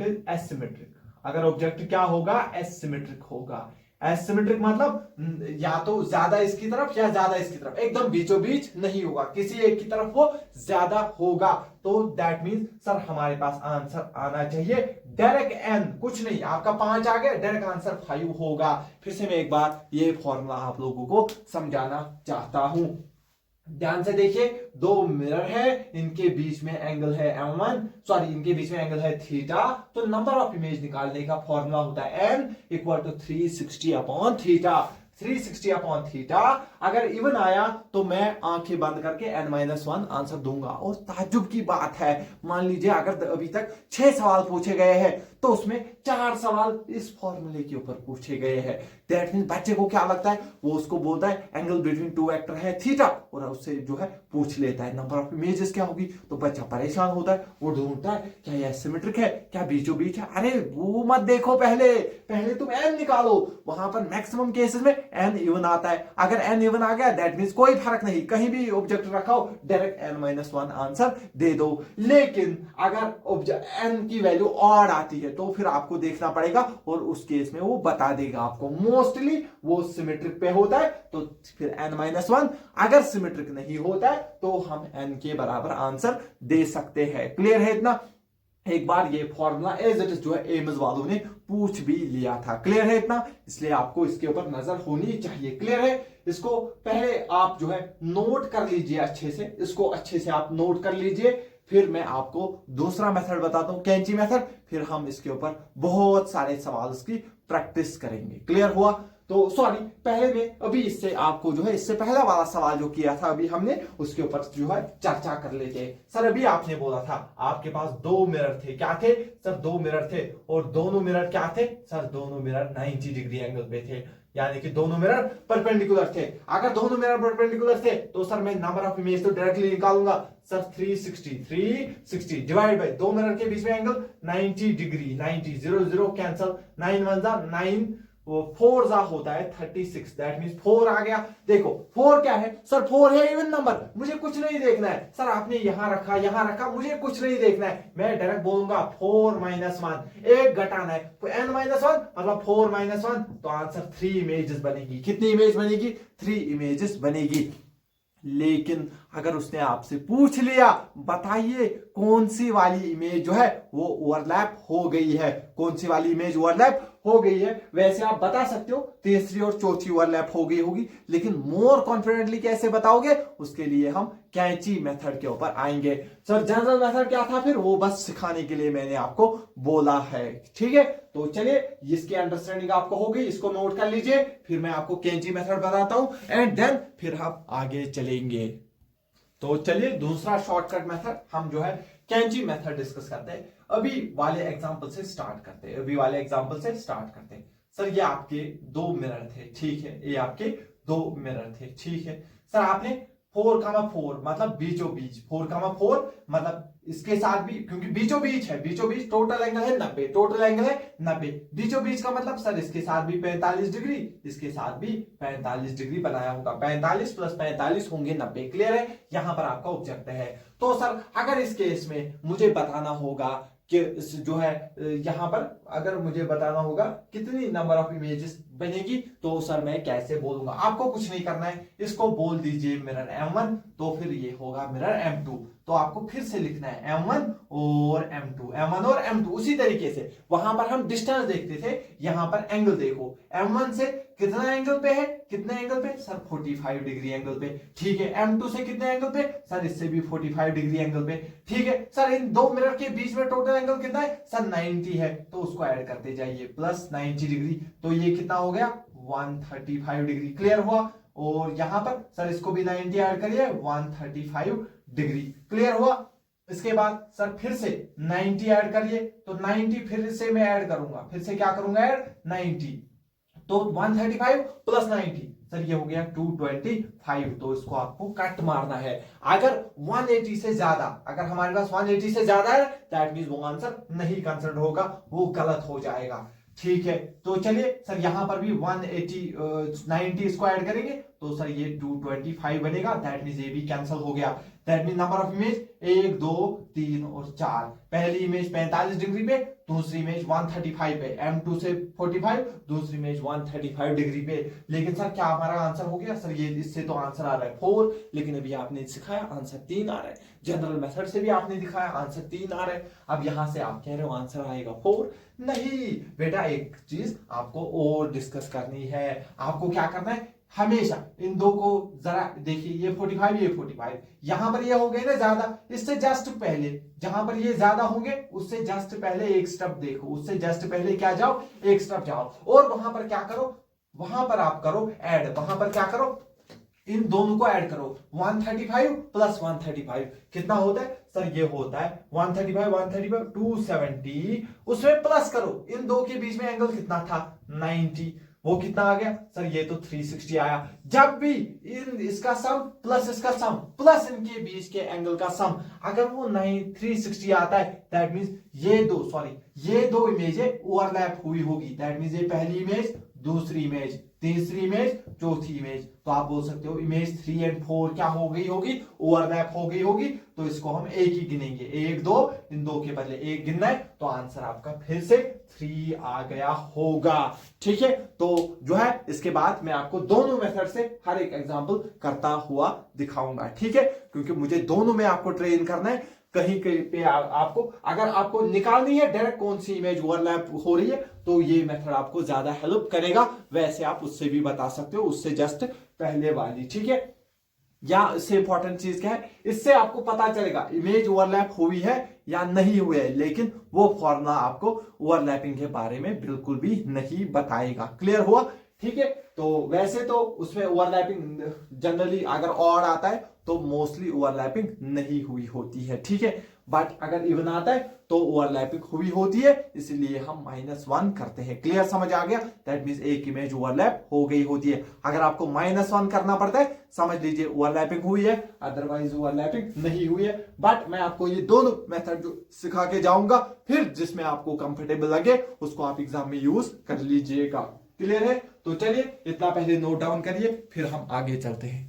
इज एसिमेट्रिक, अगर ऑब्जेक्ट क्या होगा, एसिमेट्रिक होगा। एसिमेट्रिक मतलब या तो ज्यादा इसकी तरफ या ज्यादा इसकी तरफ, एकदम बीचों बीच नहीं होगा, किसी एक की तरफ वो ज्यादा होगा तो दैट मींस सर हमारे पास आंसर आना चाहिए डायरेक्ट n, कुछ नहीं, आपका 5 आ गया डायरेक्ट आंसर 5 होगा। फिर से मैं एक बार ये फॉर्मूला आप लोगों को समझाना चाहता हूं, ध्यान से देखिए। दो मिरर है, इनके बीच में एंगल है m1, सॉरी इनके बीच में एंगल है थीटा, तो नंबर ऑफ इमेज निकालने का फॉर्मूला होता है n equal to 360 upon theta. 360 upon theta अगर इवन आया तो मैं आंखें बंद करके n-1 आंसर दूंगा। और ताज्जुब की बात है, मान लीजिए अगर अभी तक 6 सवाल पूछे गए हैं तो उसमें 4 सवाल इस फॉर्मूले के ऊपर पूछे गए हैं। दैट मींस बच्चे को क्या लगता है, वो उसको बोलता है एंगल बिटवीन टू वेक्टर है थीटा और उससे जो है पूछ लेता है नंबर ऑफ इमेजेस क्या होगी, तो बच्चा परेशान होता है, वो ढूंढता है क्या ये सिमेट्रिक है, क्या बीचों बीच है। अरे वो मत देखो, पहले तुम n निकालो, वहां पर मैक्सिमम केसेस में n इवन आता है। अगर n इवन आ गया दैट मींस कोई फर्क नहीं, कहीं भी ऑब्जेक्ट रखाओ डायरेक्ट n-1 आंसर दे दो। लेकिन अगर ऑब्जेक्ट n की वैल्यू ऑड आती है तो फिर आपको देखना पड़ेगा और उस केस में वो बता देगा आपको। मोस्टली वो सिमेट्रिक पे होता है तो फिर n-1, अगर सिमेट्रिक नहीं होता है तो हम n के बराबर आंसर दे सकते हैं। क्लियर है इतना? एक बार ये फॉर्मूला एज इट इज जो है एम्स वालों ने पूछ भी लिया था। क्लियर है इतना? इसलिए आपको इसके ऊपर नजर होनी चाहिए। क्लियर है? इसको पहले आप जो है नोट कर लीजिए अच्छे से, इसको अच्छे से आप नोट कर लीजिए, फिर मैं आपको दूसरा मेथड बताता हूं, कैंची मेथड, फिर हम इसके ऊपर बहुत सारे सवाल की प्रैक्टिस करेंगे। क्लियर हुआ? तो सॉरी, पहले में अभी इससे आपको जो है इससे पहला वाला सवाल जो किया था अभी हमने उसके ऊपर जो है चर्चा कर लेते हैं। सर अभी आपने बोला था आपके पास 2 मिरर थे, क्या थे सर? 2 मिरर थे और दोनों मिरर क्या थे सर? दोनों मिरर 90 डिग्री एंगल पे थे, यानी कि दोनों मिरर परपेंडिकुलर थे। अगर दोनों मिरर परपेंडिकुलर थे तो सर मैं नंबर ऑफ इमेज तो डायरेक्टली निकालूंगा सर, 360 डिवाइड बाय दो मिरर के बीच में एंगल 90 डिग्री, 90 0 0 कैंसल, 9 1 जा 9, वो 4 जा होता है 36, दैट मींस 4 आ गया। देखो 4 क्या है सर? 4 है इवन नंबर, मुझे कुछ नहीं देखना है सर, आपने यहां रखा, मुझे कुछ नहीं देखना है, मैं डायरेक्ट बोलूंगा 4 - 1, एक घटाना है तो n-1 मतलब 4 - 1, तो आंसर 3 इमेजेस बनेगी। कितनी इमेज बनेगी? 3 इमेजेस बनेगी। लेकिन अगर उसने आपसे पूछ लिया बताइए कौन सी वाली इमेज जो है वो ओवरलैप हो गई है, कौन सी वाली इमेज ओवरलैप हो गई है, वैसे आप बता सकते हो तीसरी और चौथी ओवरलैप हो गई होगी, लेकिन मोर कॉन्फिडेंटली कैसे बताओगे उसके लिए हम कैंची मेथड के ऊपर आएंगे। सर जनरल मेथड क्या था फिर? वो बस सिखाने के लिए मैंने आपको बोला है, ठीक है? तो चलिए इसकी अंडरस्टैंडिंग आपको होगी, इसको नोट कर लीजिए, फिर मैं आपको कैंची मेथड बताता हूं एंड देन फिर हम आगे चलेंगे। तो चलिए दूसरा शॉर्टकट मेथड हम जो है कैंची मेथड डिस्कस करते हैं। अभी वाले एग्जांपल से स्टार्ट करते हैं। सर ये आपके 2 मिरर थे, ठीक है? ये आपके 2 मिरर थे, ठीक है? सर आपने 4,4 मतलब बीचों बीच, 4,4 मतलब इसके साथ भी, क्योंकि बीचों बीच टोटल एंगल है 90, बीचों बीच का मतलब सर इसके साथ भी 45 डिग्री, इसके साथ भी 45 डिग्री बनाया होगा, 45 + 45 होंगे 90। क्लियर है? यहां पर आपका ऑब्जेक्ट है। तो सर अगर इस केस में मुझे बताना होगा कि जो है यहां पर अगर मुझे बताना होगा कितनी नंबर ऑफ इमेजेस बनेगी। तो सर मैं कैसे बोलूंगा? आपको कुछ नहीं करना है, इसको बोल दीजिए मिरर M1, तो फिर ये होगा मिरर M2। तो आपको फिर से लिखना है M1 और M2, M1 और M2। उसी तरीके से वहां पर हम डिस्टेंस देखते थे, यहां पर एंगल देखो, M1 से कितना एंगल पे है, कितने एंगल पे सर 45 डिग्री एंगल पे, ठीक है। M2 से कितने एंगल पे सर, इससे भी 45 डिग्री एंगल पे, ठीक है। सर इन दो मिरर के बीच में टोटल एंगल कितना है सर 90 है, तो उसको ऐड करते जाइए, प्लस 90 डिग्री, तो ये कितना हो गया 135 डिग्री। क्लियर हुआ? और यहां पर सर इसको भी 90 ऐड करिए, 135 डिग्री। क्लियर हुआ? इसके बाद सर फिर से 90 ऐड करिए, तो 90 फिर से मैं ऐड करूंगा, फिर से क्या करूंगा ऐड 90, तो 135 प्लस 90 सर ये हो गया 225। तो इसको आपको कट मारना है। अगर 180 से ज्यादा, अगर हमारे पास 180 से ज्यादा है, दैट मींस वो आंसर नहीं कंसिडर होगा, वो गलत हो जाएगा, ठीक है। तो चलिए सर यहां पर भी 90 इसको ऐड करेंगे, तो सर ये 225 बनेगा, दैट मींस ये भी कैंसिल हो गया। That means number of image 1 2 3 और 4। पहली इमेज 45 डिग्री पे, दूसरी इमेज 135 पे, M2 से 45, दूसरी इमेज 135 डिग्री पे। लेकिन सर क्या हमारा आंसर हो गया सर? ये इससे तो आंसर आ रहा है 4, लेकिन अभी आपने सिखाया आंसर 3 आ रहा है। जनरल मेथड से भी आपने दिखाया आंसर 3 आ रहा है। अब यहां से आप कह रहे हो आंसर आएगा 4। नहीं बेटा, एक चीज आपको और डिस्कस करनी है। आपको क्या करना है, हमेशा इन दो को जरा देखिए, ये 45 ये 45, यहां पर ये हो गए ना ज्यादा, इससे जस्ट पहले जहां पर ये ज्यादा होंगे उससे जस्ट पहले एक स्टेप देखो, उससे जस्ट पहले क्या जाओ, एक स्टेप जाओ, और वहां पर क्या करो, वहां पर आप करो ऐड, वहां पर क्या करो, इन दोनों को ऐड करो। 135 प्लस 135 कितना होता है सर? ये होता है 135 270, उसमें प्लस करो, इन दो के बीच में एंगल कितना था 90, वो कितना आ गया सर? ये तो 360 आया। जब भी इसका सम प्लस इसका सम प्लस इनके बीच के एंगल का सम अगर वो 360 आता है, दैट मींस ये दो इमेजें ओवरलैप हुई होगी। दैट मींस ये पहली इमेज, दूसरी इमेज, तीसरी इमेज, चौथी इमेज। तो आप बोल सकते हो इमेज 3 और 4 क्या हो गई होगी, ओवरलैप हो गई होगी। तो इसको हम एक ही गिनेंगे, 1 2, इन दो के बदले एक गिनना है, तो आंसर आपका फिर से 3 आ गया होगा, ठीक है। तो जो है इसके बाद मैं आपको दोनों मेथड से हर एक एग्जांपल करता हुआ दिखाऊंगा, ठीक है, क्योंकि मुझे दोनों में आपको ट्रेन करना है। कहीं कहीं पे आपको अगर आपको निकालनी है डायरेक्ट कौन सी इमेज ओवरलैप हो रही है, तो ये मेथड आपको ज्यादा हेल्प करेगा। वैसे आप उससे भी बता सकते हो, उससे जस्ट पहले वाली, ठीक है। या इससे इंपॉर्टेंट चीज क्या है, इससे आपको पता चलेगा इमेज ओवरलैप हुई है या नहीं हुई है, लेकिन वो फॉर्मूला आपको ओवरलैपिंग के बारे में बिल्कुल भी नहीं बताएगा। क्लियर हुआ? ठीक है। तो वैसे तो उसमें ओवरलैपिंग जनरली अगर ऑड आता है तो मोस्टली ओवरलैपिंग नहीं हुई होती है, ठीक है। बट अगर इवन आता है तो ओवरलैपिंग हुई होती है, इसलिए हम -1 करते हैं। क्लियर समझ आ गया? दैट मींस एक इमेज ओवरलैप हो गई होती है। अगर आपको -1 करना पड़ता है, समझ लीजिए ओवरलैपिंग हुई है, अदरवाइज ओवरलैपिंग नहीं हुई है। बट मैं आपको ये दोनों मेथड जो सिखा के जाऊंगा, फिर जिसमें आपको कंफर्टेबल लगे उसको आप एग्जाम में यूज कर लीजिएगा। क्लियर है? तो चलिए इतना पहले नोट डाउन करिए, फिर हम आगे चलते हैं।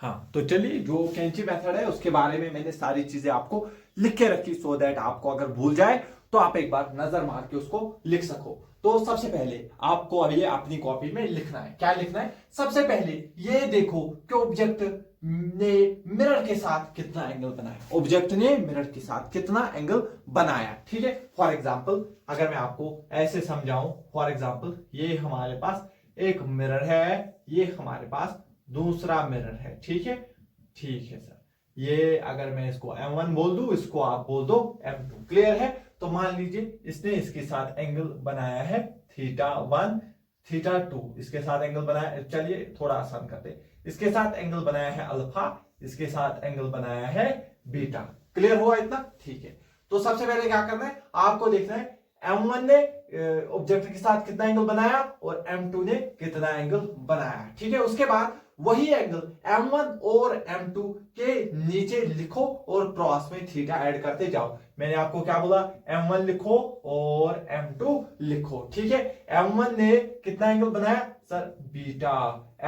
हाँ, तो चलिए जो कैंची मेथड है उसके बारे में मैंने सारी चीजें आपको लिख के रखी, सो दैट आपको अगर भूल जाए तो आप एक बार नजर मार के उसको लिख सको। तो सबसे पहले आपको अब ये अपनी कॉपी में लिखना है। क्या लिखना है? सबसे पहले ये देखो कि ऑब्जेक्ट ने मिरर के साथ कितना एंगल बनाया, ऑब्जेक्ट ने मिरर के साथ कितना एंगल बनाया, ठीक है। फॉर एग्जाम्पल अगर मैं आपको ऐसे समझाऊं, फॉर एग्जाम्पल ये हमारे पास एक मिरर है, ये हमारे पास दूसरा मिरर है, ठीक है। ठीक है सर, ये अगर मैं इसको M1 बोल दूं, इसको आप बोल दो M2। क्लियर है? तो मान लीजिए इसने इसके साथ एंगल बनाया है θ1 θ2, इसके साथ एंगल बनाया, चलिए थोड़ा आसान करते हैं, इसके साथ एंगल बनाया है अल्फा, इसके साथ एंगल बनाया है बीटा। क्लियर हुआ इतना? ठीक है। तो सबसे पहले क्या करना है, आपको देखना है M1 ने ऑब्जेक्ट के साथ कितना एंगल बनाया और M2 ने कितना एंगल बनाया, ठीक है। उसके बाद वही एंगल M1 और M2 के नीचे लिखो और क्रॉस में थीटा ऐड करते जाओ। मैंने आपको क्या बोला, M1 लिखो और M2 लिखो, ठीक है। M1 ने कितना एंगल बनाया सर, बीटा।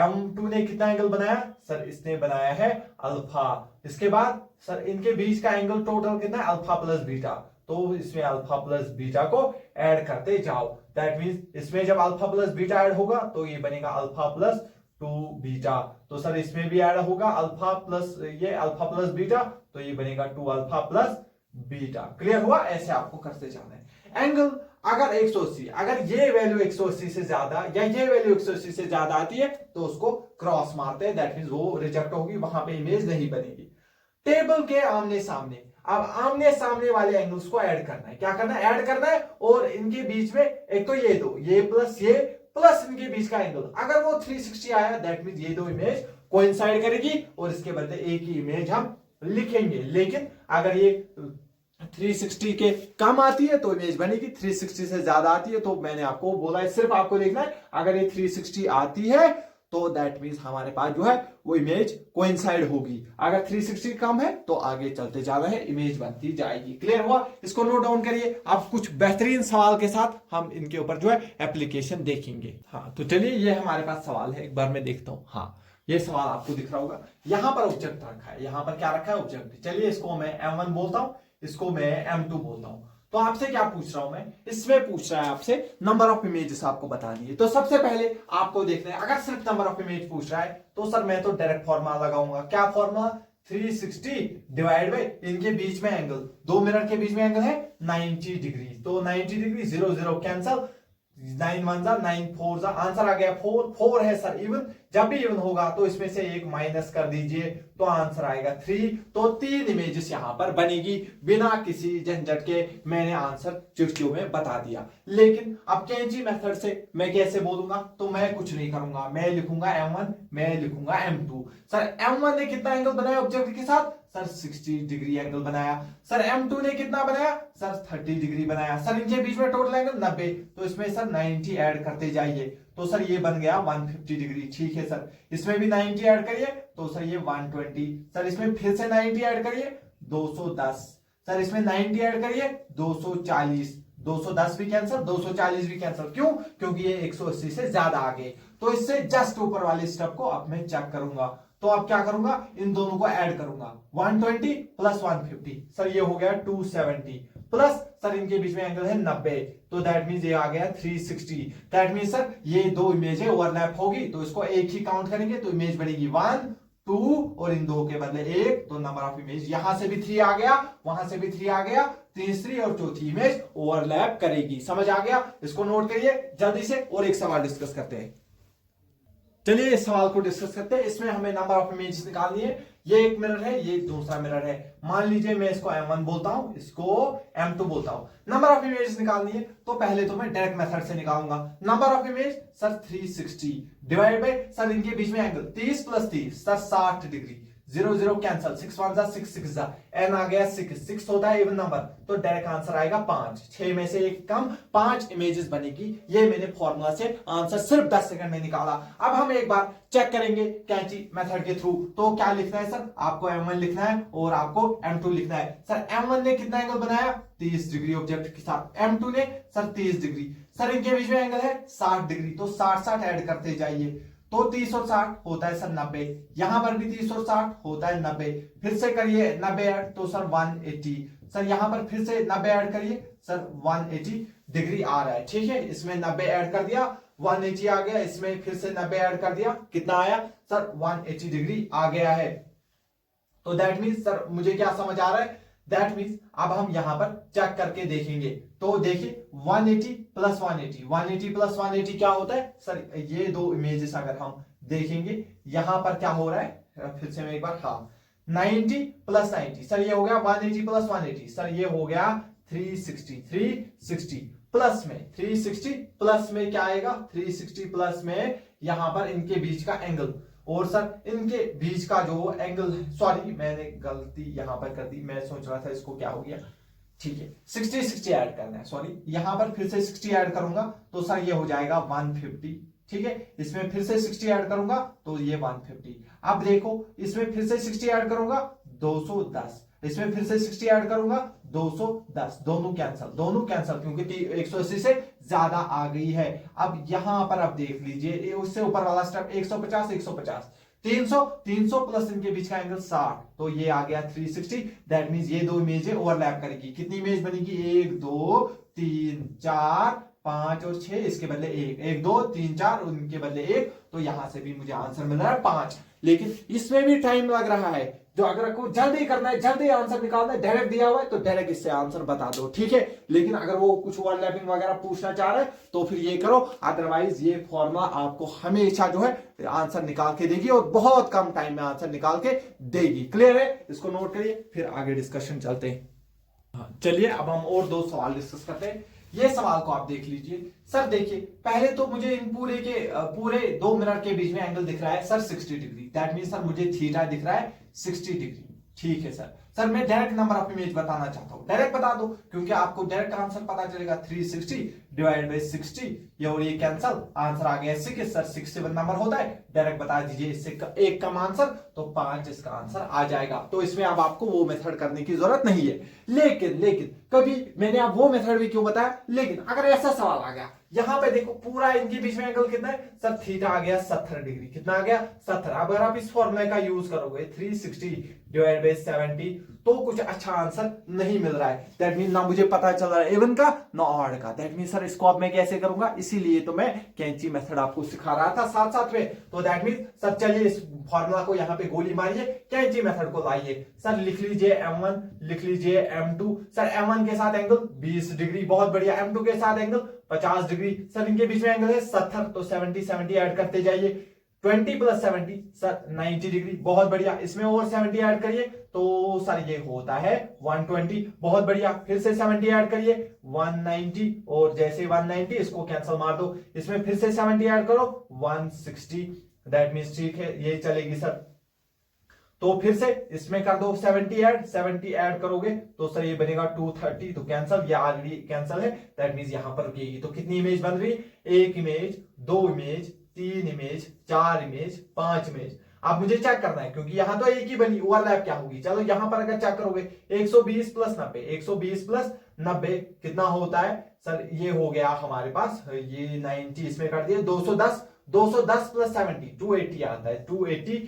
M2 ने कितना एंगल बनाया सर, इसने बनाया है अल्फा। इसके बाद सर इनके बीच का एंगल टोटल कितना है, अल्फा प्लस बीटा। तो इसमें अल्फा प्लस बीटा को ऐड करते जाओ। दैट मींस इसमें जब अल्फा प्लस बीटा ऐड होगा तो ये बनेगा अल्फा प्लस 2 बीटा। तो सर इसमें भी ऐड होगा अल्फा प्लस ये अल्फा प्लस बीटा, तो ये बनेगा 2 अल्फा प्लस बीटा। क्लियर हुआ? ऐसे आपको करते जाना है। एंगल अगर 180, अगर ये वैल्यू 180 से ज्यादा या ये वैल्यू 180 से ज्यादा आती है तो उसको क्रॉस मारते हैं। दैट मींस वो रिजेक्ट होगी, वहां पे इमेज नहीं बनेगी। टेबल के आमने सामने, अब आमने सामने वाले एंगल्स को ऐड करना है। क्या करना है, ऐड करना है। और इनके बीच में एक तो ये दो, ये प्लस इनके बीच का एंगल अगर वो 360 आया, दैट मींस ये दो इमेज कोइंसाइड करेगी और इसके बदले एक ही इमेज हम लिखेंगे। लेकिन अगर ये 360 के कम आती है तो इमेज बनेगी, 360 से ज्यादा आती है तो मैंने आपको बोला है सिर्फ आपको देखना है अगर ये 360 आती है तो दैट मींस हमारे पास जो है वो इमेज कोइंसाइड होगी। अगर 360 कम है तो आगे चलते जाना है, इमेज बनती जाएगी। क्लियर हुआ? इसको नोट डाउन करिए। अब कुछ बेहतरीन सवाल के साथ हम इनके ऊपर जो है एप्लीकेशन देखेंगे। हाँ तो चलिए, ये हमारे पास सवाल है, एक बार मैं देखता हूं। हाँ ये सवाल आपको दिख रहा होगा, यहां पर ऑब्जेक्ट रखा है। यहां पर क्या रखा है, ऑब्जेक्ट। चलिए इसको मैं M1 बोलता हूं, इसको मैं M2 बोलता हूं। तो आपसे क्या पूछ रहा हूं मैं, इसमें पूछ रहा है आपसे नंबर ऑफ इमेजेस आपको बतानी है। तो सबसे पहले आपको देखना है, अगर सिर्फ नंबर ऑफ इमेज पूछ रहा है तो सर मैं तो डायरेक्ट फॉर्मूला लगाऊंगा। क्या फॉर्मूला, 360 डिवाइड बाय इनके बीच में एंगल, दो मिरर के बीच में एंगल है 90 डिग्री। तो 90 डिग्री 0 0 कैंसल, 9 1 जा 9 4 जा, आंसर आ गया 4। 4 है सर इवन, जब भी इवन होगा तो इसमें से एक माइनस कर दीजिए तो आंसर आएगा 3। तो 3 इमेजेस यहां पर बनेगी बिना किसी झंझट के। मैंने आंसर चुटकियों में बता दिया। लेकिन अब कैंची मेथड से मैं कैसे बोलूंगा, तो मैं कुछ नहीं करूंगा, मैं लिखूंगा M1, मैं लिखूंगा M2। सर M1 ने कितना एंगल बनाया ऑब्जेक्ट के साथ, सर 60 डिग्री एंगल बनाया। सर M2 ने कितना बनाया, सर 30 डिग्री बनाया। सर इनके बीच में टोटल एंगल 90, तो इसमें सर 90 ऐड करते जाइए तो सर ये बन गया 150 डिग्री। ठीक है सर, इसमें भी 90 ऐड करिए तो सर ये 120। सर इसमें फिर से 90 ऐड करिए 210। सर इसमें 90 ऐड करिए 240। 210 भी कैंसिल, 240 भी कैंसिल। क्यों? क्योंकि ये 180 से ज्यादा आ गए। तो इससे जस्ट ऊपर वाले स्टेप को अब मैं चेक करूंगा। तो अब क्या करूंगा, इन दोनों को ऐड करूंगा। 120 प्लस 150, सर ये हो गया 270 प्लस सर इनके बीच में एंगल है 90, तो दैट मींस ये आ गया 360। दैट मींस सर ये दो इमेजें ओवरलैप होगी तो इसको एक ही काउंट करेंगे तो इमेज बनेगी 1 2 और इन दो के बदले 1। तो नंबर ऑफ इमेज यहां से भी 3 आ गया, वहां से भी 3 आ गया, तीसरी और चौथी इमेज ओवरलैप करेगी। समझ आ गया? इसको नोट करिए जल्दी से और एक सवाल डिस्कस करते हैं। चलिए इस सवाल को डिस्कस करते हैं। इसमें हमें नंबर ऑफ इमेजेस निकालनी है। ये एक मिरर है, ये दूसरा मिरर है। मान लीजिए मैं इसको M1 बोलता हूं, इसको M2 बोलता हूं। नंबर ऑफ इमेजेस निकालनी है तो पहले तो मैं डायरेक्ट मेथड से निकालूंगा। Number of image sir 360 divide by sir इनके बीच में angle 30 plus 30 sir 60 degree. 0 0 cancel, 6 1 जा 6 6 जा, n आ गया 6। 6 होता है इवन नंबर, तो डायरेक्ट आंसर आएगा 5। 6 में से एक कम, 5 इमेजेस बनेगी। ये मैंने फॉर्मूला से आंसर सिर्फ 10 सेकंड में निकाला। अब हम एक बार चेक करेंगे कैंची मेथड के थ्रू। तो क्या लिखना है सर, आपको M1 लिखना है और आपको M2 लिखना है। सर M1 ने कितना एंगल बनाया, 30 डिग्री ऑब्जेक्ट के साथ। M2 ने सर 30 डिग्री। सर इनके बीच में एंगल है 60 डिग्री, तो 60 60 ऐड करते जाइए तो 30 और 60 होता है सर 90। यहां पर भी 30 और 60 होता है 90। फिर से करिए 90 ऐड तो सर 180। सर यहां पर फिर से 90 ऐड करिए, सर 180 डिग्री आ रहा है। ठीक है, इसमें 90 ऐड कर दिया 180 आ गया, इसमें फिर से 90 ऐड कर दिया, कितना आया सर 180 डिग्री आ गया है। तो दैट मीन्स सर मुझे क्या समझ आ रहा है, दैट मीन्स अब हम यहां पर चेक करके देखेंगे। तो देखिए 180 प्लस 180, 180 प्लस 180 क्या होता है सर, ये दो इमेजेस अगर हम देखेंगे यहां पर क्या हो रहा है, फिर से मैं एक बार, हाँ 90 प्लस 90 सर ये हो गया 180 प्लस 180 सर ये हो गया 360। 360 प्लस में 360 प्लस में क्या आएगा, 360 प्लस में यहां पर इनके बीच का एंगल, और सर इनके बीच का जो एंगल, सॉरी मैंने गलती यहां पर कर दी, मैं सोच रहा था इसको क्या हो गया। ठीक है 60 60 ऐड करना है, सॉरी यहां पर फिर से 60 ऐड करूंगा तो सर ये हो जाएगा 150 ठीक है, इसमें फिर से 60 ऐड करूंगा तो ये 150। अब देखो इसमें फिर से 60 ऐड करूंगा 210, इसमें फिर से 60 ऐड करूंगा 210, दोनों कैंसल क्योंकि 180 से ज्यादा आ गई है। अब यहां पर आप देख लीजिए उससे ऊपर वाला स्टेप 150 150 300 300 प्लस इनके बीच का एंगल 60, तो ये आ गया 360। दैट मींस ये दो इमेजें ओवरलैप करेगी। कितनी इमेज बनेगी? 1 2 3 4 5 और 6, इसके बदले 1 1 2 3 4 उनके बदले 1, तो यहां से भी मुझे आंसर मिल रहा है 5। लेकिन इसमें भी टाइम लग रहा है। जो अगर आपको जल्दी करना है, जल्दी आंसर निकालना है, डायरेक्ट दिया हुआ है तो डायरेक्ट इससे आंसर बता दो, ठीक है। लेकिन अगर वो कुछ ओवरलैपिंग वगैरह पूछना चाह रहे हैं तो फिर ये करो, अदरवाइज ये फॉर्मूला आपको हमेशा जो है आंसर निकाल के देगी और बहुत कम टाइम में आंसर निकाल के देगी। क्लियर है? इसको नोट करिए, फिर आगे डिस्कशन चलते हैं। चलिए अब हम और दो सवाल डिस्कस करते हैं। ये सवाल को आप देख लीजिए। सर देखिए, पहले तो मुझे इन पूरे 2 मिनट के बीच में एंगल दिख रहा है sir 60 degree. That mean sir मुझे थीटा दिख रहा है 60 डिग्री। ठीक है सर। सर मैं डायरेक्ट नंबर ऑफ इमेज बताना चाहता हूं, डायरेक्ट बता दो क्योंकि आपको डायरेक्ट आंसर पता चलेगा। 360 डिवाइड बाई 60, ये और ये कैंसल, आंसर आ गया 6। सर 67 नंबर होता है, डायरेक्ट बता दीजिए। इससे एक कम आंसर तो 5 इसका आंसर आ जाएगा। तो इसमें अब आपको वो मेथड करने की जरूरत नहीं है। लेकिन कभी मैंने आप वो मेथड भी क्यों बताया, लेकिन अगर ऐसा सवाल आ गया, यहां पे देखो पूरा इनके बीच में एंगल कितना है सर, थीटा आ गया 70 डिग्री। कितना आ गया? 70। अब अगर आप इस फॉर्मूले का यूज करोगे 360 डिवाइड बाई 70, तो कुछ अच्छा आंसर नहीं मिल रहा है। दैट मीन ना मुझे पता चल रहा है इवन का ना ऑड का। दैट मीन सर इसको अब मैं कैसे करूंगा, इसीलिए तो मैं कैंची मेथड आपको सिखा रहा था साथ साथ में। तो दैट मीन सर चलिए इस फॉर्मूला को यहाँ पे गोली मारिए, कैंची मेथड को लाइए। सर लिख लीजिए M1, लिख लीजिए M2। सर M1 के साथ एंगल 20 डिग्री, बहुत बढ़िया। M2 के साथ एंगल 50 डिग्री। सर इनके बीच में एंगल है 70, तो 70 ऐड करते जाइए। 20 प्लस 70 सर 90 डिग्री, बहुत बढ़िया। इसमें और 70 ऐड करिए तो सर ये होता है 120, बहुत बढ़िया। फिर से 70 ऐड करिए 190, और जैसे 190 इसको कैंसिल मार दो। इसमें फिर से 70 ऐड करो 160। दैट मींस ठीक है, ये चलेगी सर। तो फिर से इसमें कर दो 70 ऐड करोगे तो सर ये बनेगा 230, तो कैंसिल, ये ऑलरेडी कैंसिल है। दैट मींस यहां पर रुकेगी। तो कितनी इमेज बन रही? 1 image, 2 image, 3 image, 4 image, 5 image. अब मुझे चेक करना है क्योंकि यहां तो एक ही बनी, ओवरलैप क्या होगी। चलो यहां पर अगर चेक करोगे 120 प्लस 90, 120 प्लस 90 कितना होता है सर? ये हो गया हमारे पास, ये 90 इसमें कर दिए, 210 प्लस 70 280 आता है, 280।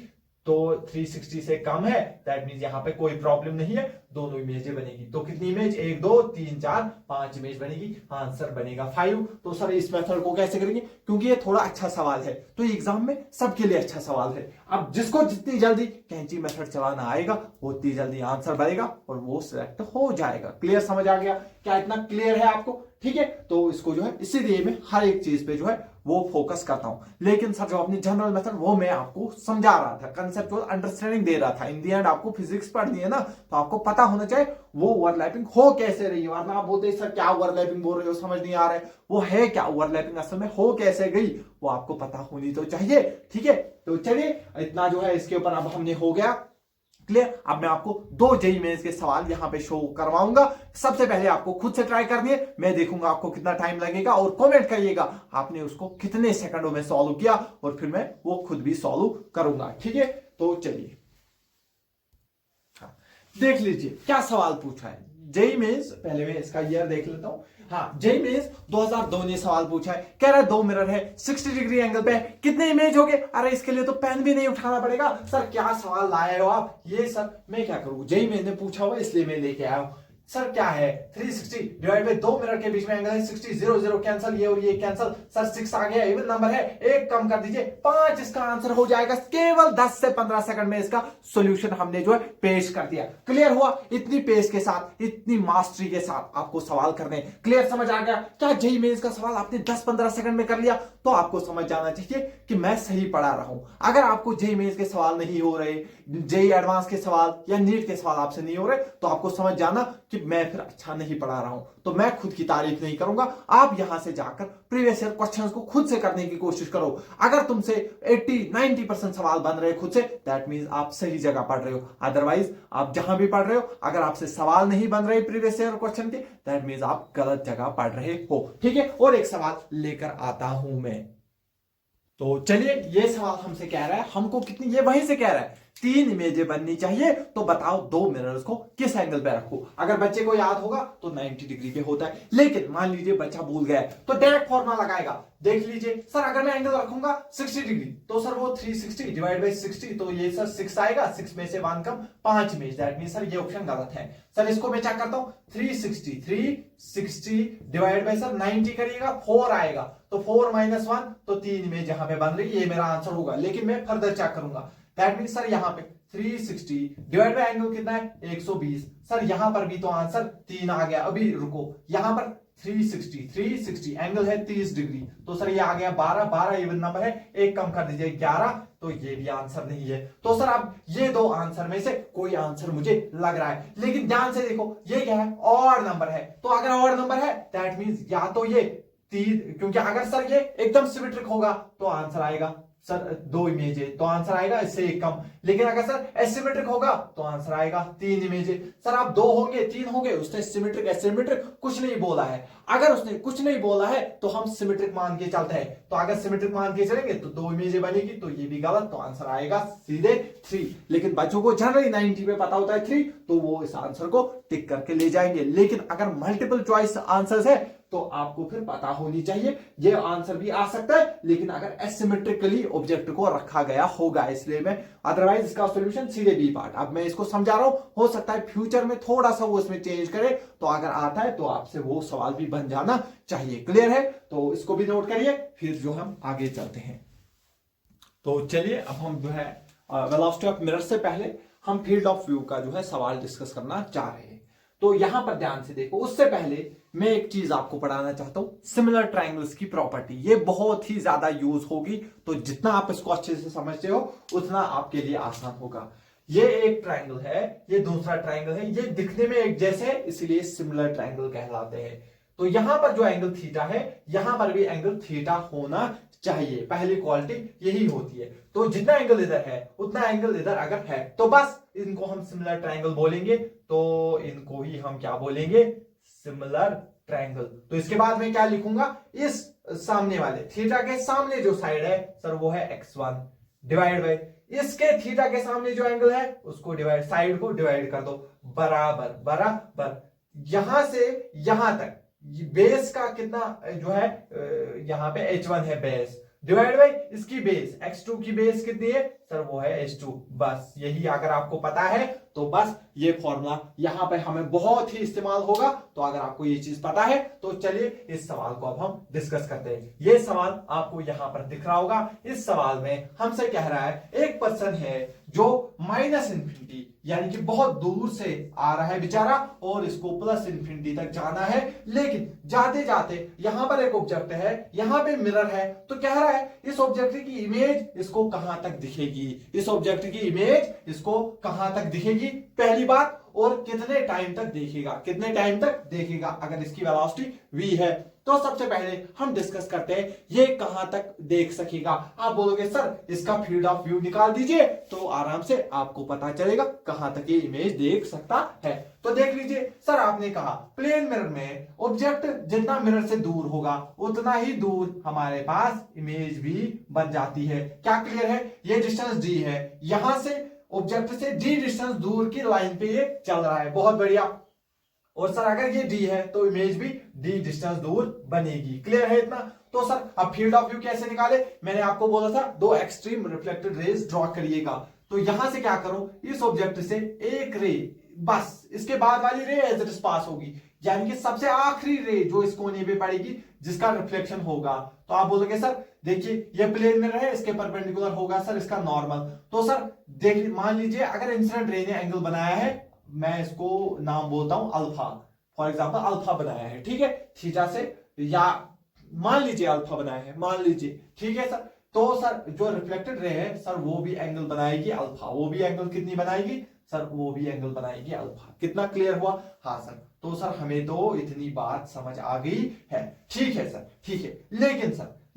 तो 360 से कम है, दैट मींस यहां पे कोई प्रॉब्लम नहीं है, दोनों इमेजें बनेगी। तो कितनी इमेज? 1 2 3 4 5 इमेज बनेगी, आंसर बनेगा 5। तो सर इस मेथड को कैसे करेंगे, क्योंकि ये थोड़ा अच्छा सवाल है, तो एग्जाम में सबके लिए अच्छा सवाल है। अब जिसको जितनी जल्दी कैंची मेथड चलाना आएगा उतनी जल्दी आंसर बनेगा और वो सिलेक्ट हो जाएगा। क्लियर? समझ आ गया? क्या इतना क्लियर है आपको? ठीक है, तो इसको जो है इसीलिए मैं हर एक चीज पे जो है वो फोकस करता हूं। लेकिन सर जो अपनी जनरल मेथड वो मैं आपको समझा रहा था, कंसेप्चुअल अंडरस्टैंडिंग दे रहा था। इन दी एंड आपको फिजिक्स पढ़नी है ना, तो आपको पता होना चाहिए वो ओवरलैपिंग हो कैसे रही है। वरना आप बोलते सर क्या ओवरलैपिंग बोल रहे हो, समझ नहीं आ रहा है। वो है क्या ओवरलैपिंग, असल में हो कैसे गई, वो आपको पता होनी तो चाहिए। ठीक है, तो चलिए इतना जो है इसके ऊपर अब हमने हो गया क्लियर। अब मैं आपको 2 जेईई मेंस के सवाल यहां पे शो करवाऊंगा। सबसे पहले आपको खुद से ट्राई करनी है, मैं देखूंगा आपको कितना टाइम लगेगा, और कमेंट करिएगा आपने उसको कितने सेकंडों में सॉल्व किया, और फिर मैं वो खुद भी सॉल्व करूंगा। ठीक है, तो चलिए देख लीजिए क्या सवाल पूछा है जेईई मेंस। पहले मैं इसका ईयर देख लेता हूं। हाँ, जेईई मेंस 2002 ने सवाल पूछा है। कह रहा है 2 मिरर है, 60 डिग्री एंगल पे है, कितने इमेज हो गए? अरे इसके लिए तो पेन भी नहीं उठाना पड़ेगा। सर क्या सवाल लाए हो आप? ये सर मैं क्या करूं, जेईई मेंस ने पूछा हुआ इसलिए मैं लेके आया हूं। सर क्या है 360 डिवाइड बाय 2 मिरर के बीच में एंगल है 60, 0 0 कैंसिल, ये और ये कैंसिल। सर 6 आ गया, इवन नंबर है, एक कम कर दीजिए 5, इसका आंसर हो जाएगा। केवल 10 से 15 सेकंड में इसका सॉल्यूशन हमने जो है पेश कर दिया। क्लियर हुआ? इतनी पेश के साथ, इतनी मास्टरी के साथ आपको सवाल करने। क्लियर? समझ आ गया? क्या जेईई मेंस का सवाल आपने 10-15 सेकंड में कर लिया, तो आपको समझ जाना चाहिए कि मैं सही पढ़ा रहा हूं। अगर आपको जेईई मेंस के सवाल नहीं हो रहे, जेईई एडवांस के सवाल या नीट के सवाल आपसे नहीं हो रहे, तो आपको समझ जाना कि मैं फिर अच्छा नहीं पढ़ा रहा हूं। तो मैं खुद की तारीफ नहीं करूंगा। आप यहां से जाकर प्रीवियस ईयर क्वेश्चंस को खुद से करने की कोशिश करो। अगर तुमसे 80-90% सवाल बन रहे खुद से, दैट मींस आप सही जगह पढ़ रहे हो। अदरवाइज आप जहां भी पढ़ रहे हो, अगर आपसे सवाल नहीं बन रहे प्रीवियस ईयर क्वेश्चन के, दैट मींस आप गलत जगह पढ़ रहे हो। ठीक है, और एक सवाल लेकर आता हूं मैं। तो चलिए, ये सवाल हमसे कह रहा है, हमको कितनी, ये वहीं से कह रहा है 3 इमेजें बननी चाहिए, तो बताओ 2 मिरर्स को किस एंगल पे रखो। अगर बच्चे को याद होगा तो 90 डिग्री पे होता है, लेकिन मान लीजिए बच्चा भूल गया है तो डायरेक्ट फॉर्मूला लगाएगा। देख लीजिए सर, अगर मैं एंगल रखूंगा 60 डिग्री तो सर वो 360 डिवाइड बाई 60, तो ये सर 6 आएगा, 6 में से 1 कम 5 इमेज, दैट मीन सर ये ऑप्शन गलत है। सर इसको मैं चेक करता हूं, 360 डिवाइड बाई सर 90 करिएगा, 4 आएगा, तो 4 माइनस 1, तो 3 इमेज यहां पे बन रही है, ये मेरा आंसर होगा। लेकिन मैं फर्दर चेक करूंगा, दैट मीन सर यहाँ पे 360 डिवाइड बाय एंगल कितना है 120, सर यहां पर भी तो आंसर 3 आ गया। अभी रुको, यहां पर 360 एंगल है 30 डिग्री, तो सर ये आ गया 12 इवन नंबर है, एक कम कर दीजिए 11, तो ये भी आंसर नहीं है। तो सर अब ये 2 आंसर में से कोई आंसर मुझे लग रहा है, लेकिन ध्यान से देखो ये क्या है, ऑड नंबर है, तो अगर ऑड नंबर है दैट मींस या तो ये 3, क्योंकि अगर सर ये एकदम सिमेट्रिक होगा तो आंसर आएगा सर 2 इमेज है, तो आंसर आएगा इससे एक कम। लेकिन अगर सर एसिमेट्रिक होगा तो आंसर आएगा 3 इमेज है। सर आप 2 होंगे 3 होंगे, उसने सिमेट्रिक एसिमेट्रिक कुछ नहीं बोला है। अगर उसने कुछ नहीं बोला है तो हम सिमेट्रिक मान के चलते हैं, तो अगर सिमेट्रिक मान के चलेंगे तो 2 इमेजें बनेगी, तो ये भी गलत, तो आंसर आएगा सीधे 3। लेकिन बच्चों को जनरली 90 पे पता होता है 3, तो वो इस आंसर को टिक करके ले जाएंगे। लेकिन अगर मल्टीपल चॉइस आंसर्स है तो आपको फिर पता होनी चाहिए, ये आंसर भी आ सकता है, लेकिन अगर एसिमेट्रिकली ऑब्जेक्ट को रखा गया होगा, इसलिए मैं, अदरवाइज इसका सॉल्यूशन सीधे बी पार्ट। अब मैं इसको समझा रहा हूं, हो सकता है फ्यूचर में थोड़ा सा वो इसमें चेंज करे, तो अगर आता है तो आपसे वो सवाल भी बन जाना चाहिए। क्लियर है? तो इसको भी नोट करिए, फिर जो हम आगे चलते हैं। तो चलिए, अब हम जो है वेलोसिटी ऑफ मिरर से पहले हम फील्ड ऑफ व्यू का जो है सवाल डिस्कस करना चाह रहे हैं। तो यहां पर ध्यान से देखो, उससे पहले मैं एक चीज आपको पढ़ाना चाहता हूं, सिमिलर ट्रायंगल्स की प्रॉपर्टी। ये बहुत ही ज्यादा यूज होगी, तो जितना आप इसको अच्छे से समझते हो उतना आपके लिए आसान होगा। ये एक ट्रायंगल है, ये दूसरा ट्रायंगल है, ये दिखने में एक जैसे है, इसलिए सिमिलर ट्रायंगल कहलाते हैं। तो यहां पर जो एंगल थीटा है, यहां पर भी एंगल थीटा होना चाहिए, पहली क्वालिटी यही होती है। तो जितना एंगल इधर है उतना एंगल इधर अगर है तो बस इनको हम सिमिलर ट्रायंगल बोलेंगे, तो इनको ही हम क्या बोलेंगे, सिमिलर ट्रायंगल। तो इसके बाद मैं क्या लिखूंगा, इस सामने वाले थीटा के सामने जो साइड है सर वो है x1 डिवाइड बाय इसके थीटा के सामने जो एंगल है उसको डिवाइड, साइड को डिवाइड कर दो, बराबर बराबर, यहां से यहां तक बेस का कितना जो है, यहां पे h1 है बेस, डिवाइड बाई इसकी बेस, x2 की बेस कितनी है सर वो है h2। बस यही अगर आपको पता है तो बस ये फॉर्मूला यहां पे हमें बहुत ही इस्तेमाल होगा। तो अगर आपको ये चीज पता है तो चलिए इस सवाल को अब हम डिस्कस करते हैं। ये सवाल आपको यहां पर दिख रहा होगा। इस सवाल में हमसे कह रहा है, एक पर्सन है जो माइनस इंफिनिटी यानी कि बहुत दूर से आ रहा है बेचारा, और इसको प्लस इंफिनिटी तक जाना है, लेकिन जाते जाते यहां पर एक ऑब्जेक्ट है, यहां पे मिरर है, तो कह रहा है इस ऑब्जेक्ट की इमेज इसको कहां तक दिखेगी, इस ऑब्जेक्ट की इमेज इसको कहां तक दिखेगी, पहली बात, और कितने टाइम तक देखेगा, कितने टाइम तक देखेगा अगर इसकी वेलोसिटी v है। तो सबसे पहले हम डिस्कस करते हैं ये कहां तक देख सकेगा। आप बोलोगे सर इसका फील्ड ऑफ व्यू निकाल दीजिए, तो आराम से आपको पता चलेगा कहां तक ये इमेज देख सकता है। तो देख लीजिए सर, आपने कहा प्लेन मिरर में ऑब्जेक्ट जितना मिरर से दूर होगा उतना ही दूर हमारे पास इमेज भी बन जाती है। क्या क्लियर है? ये डिस्टेंस d है, यहां से ऑब्जेक्ट से d डिस्टेंस दूर की लाइन पे ये चल रहा है, बहुत बढ़िया। और सर अगर ये d है तो इमेज भी d डिस्टेंस दूर बनेगी। क्लियर है इतना? तो सर अब फील्ड ऑफ व्यू कैसे निकाले, मैंने आपको बोला था 2 एक्सट्रीम रिफ्लेक्टेड रेज ड्रॉ करिएगा। तो यहां से क्या करो, इस ऑब्जेक्ट से एक रे, बस इसके बाद वाली रे एज इट इज पास होगी, यानी कि सबसे आखिरी रे जो इस कोने पे पड़ेगी जिसका रिफ्लेक्शन होगा। तो आप बोलोगे सर देखिए ये प्लेन में है, इसके परपेंडिकुलर होगा सर इसका नॉर्मल। तो सर देख, मान लीजिए अगर इंसिडेंट रे ने एंगल बनाया है, मैं इसको नाम बोलता हूं अल्फा, फॉर एग्जांपल अल्फा बनाया है, ठीक है, थीटा से, या मान लीजिए अल्फा बनाया है, मान लीजिए, ठीक है सर। तो सर जो रिफ्लेक्टेड रे है सर वो भी एंगल बनाएगी अल्फा, वो भी एंगल कितनी बनाएगी सर, वो भी एंगल बनाएगी अल्फा। कितना क्लियर हुआ? हाँ सर। तो सर हमें तो इतनी बात समझ आ गई है, ठीक है सर, ठीक है।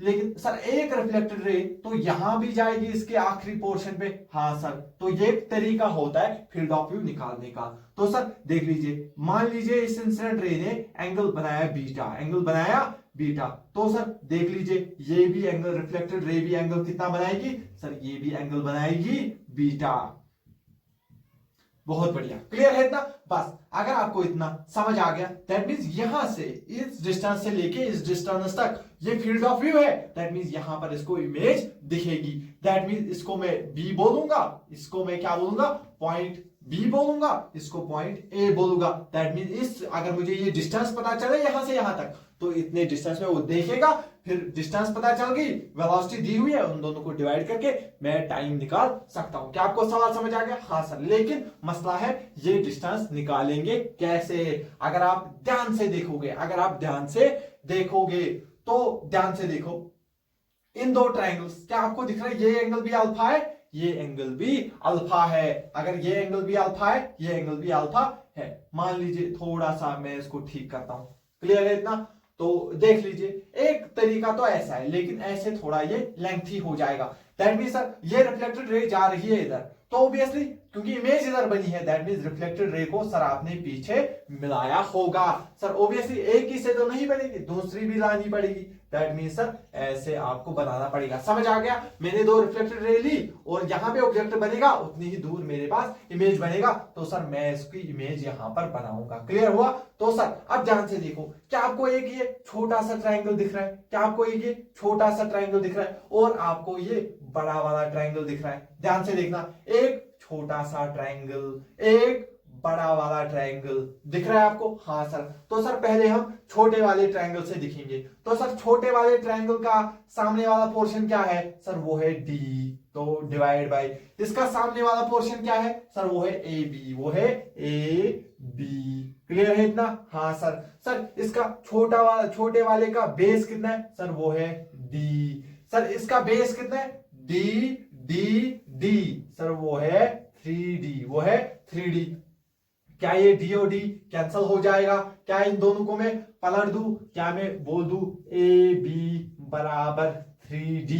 लेकिन सर एक रिफ्लेक्टेड रे तो यहां भी जाएगी इसके आखिरी पोर्शन पे। हाँ सर, तो ये एक तरीका होता है फील्ड ऑफ व्यू निकालने का। तो सर देख लीजिए, मान लीजिए इस इंसिडेंट रे ने एंगल बनाया बीटा, एंगल बनाया बीटा, तो सर देख लीजिए ये भी एंगल, रिफ्लेक्टेड रे भी एंगल कितना बनाएगी सर, ये भी एंगल बनाएगी बीटा। बहुत बढ़िया, क्लियर है इतना? बस अगर आपको इतना समझ आ गया, दैट मींस यहां से इस डिस्टेंस से लेके इस डिस्टेंस तक ये फील्ड ऑफ व्यू है, दैट मींस यहां पर इसको इमेज दिखेगी। दैट मींस इसको मैं बी बोलूंगा, इसको मैं क्या बोलूंगा, पॉइंट बी बोलूंगा, इसको पॉइंट ए बोलूंगा। दैट मींस इस, अगर मुझे ये डिस्टेंस पता चले यहां से यहां तक, तो इतने डिस्टेंस में वो देखेगा, फिर डिस्टेंस पता चल गई, वेलोसिटी दी हुई है, उन दोनों को डिवाइड करके मैं टाइम निकाल सकता हूं। क्या आपको सवाल समझ आ गया? हाँ सर, लेकिन मसला है ये डिस्टेंस निकालेंगे कैसे? अगर आप ध्यान से देखोगे, अगर आप ध्यान से देखोगे तो ध्यान से देखो, इन दो ट्रायंगल्स, क्या आपको दिख रहा है ये एंगल भी अल्फा है, ये एंगल भी अल्फा है। अगर ये एंगल भी अल्फा है, ये एंगल भी अल्फा है। मान लीजिए थोड़ा सा मैं इसको ठीक करता हूं, क्लियर है इतना? तो देख लीजिए, एक तरीका तो ऐसा है, लेकिन ऐसे थोड़ा ये लेंथी हो जाएगा। दैट मींस सर ये रिफ्लेक्टेड रे जा रही है इधर, तो ऑब्वियसली क्योंकि इमेज इधर बनी है, दैट मींस रिफ्लेक्टेड रे को सर आपने पीछे मिलाया होगा। सर ऑब्वियसली एक ही से तो नहीं बनेगी, दूसरी भी लानी पड़ेगी। दैट मींस सर ऐसे आपको बनाना पड़ेगा। समझ आ गया? मैंने दो रिफ्लेक्टेड रे ली और यहां पे ऑब्जेक्ट बनेगा, उतनी ही दूर मेरे पास इमेज बनेगा, तो सर मैं इसकी इमेज यहां पर बनाऊंगा। क्लियर हुआ? तो सर अब ध्यान से देखो, क्या आपको एक ये छोटा सा ट्रायंगल दिख रहा है? क्या आपको एक ये छोटा सा ट्रायंगल दिख रहा है? और आपको ये बड़ा वाला ट्रायंगल दिख रहा है? ध्यान से देखना, एक छोटा सा ट्रायंगल, एक बड़ा वाला ट्रायंगल दिख रहा है आपको? हाँ सर। तो सर पहले हम छोटे वाले ट्रायंगल से दिखेंगे। तो सर छोटे वाले ट्रायंगल का सामने वाला पोर्शन क्या है सर? वो है डी, तो डिवाइड बाय इसका सामने वाला पोर्शन क्या है सर? वो है ए बी, वो है ए बी। क्लियर है इतना? हाँ सर। सर इसका छोटे वाले का बेस कितना है सर? वो है डी। सर इसका बेस कितना है? डी डी डी सर, वो है 3D, वो है 3D। क्या ये डी और डी कैंसल हो जाएगा? क्या इन दोनों को मैं पलट दूं? क्या मैं बोल दूं ए बी बराबर 3D?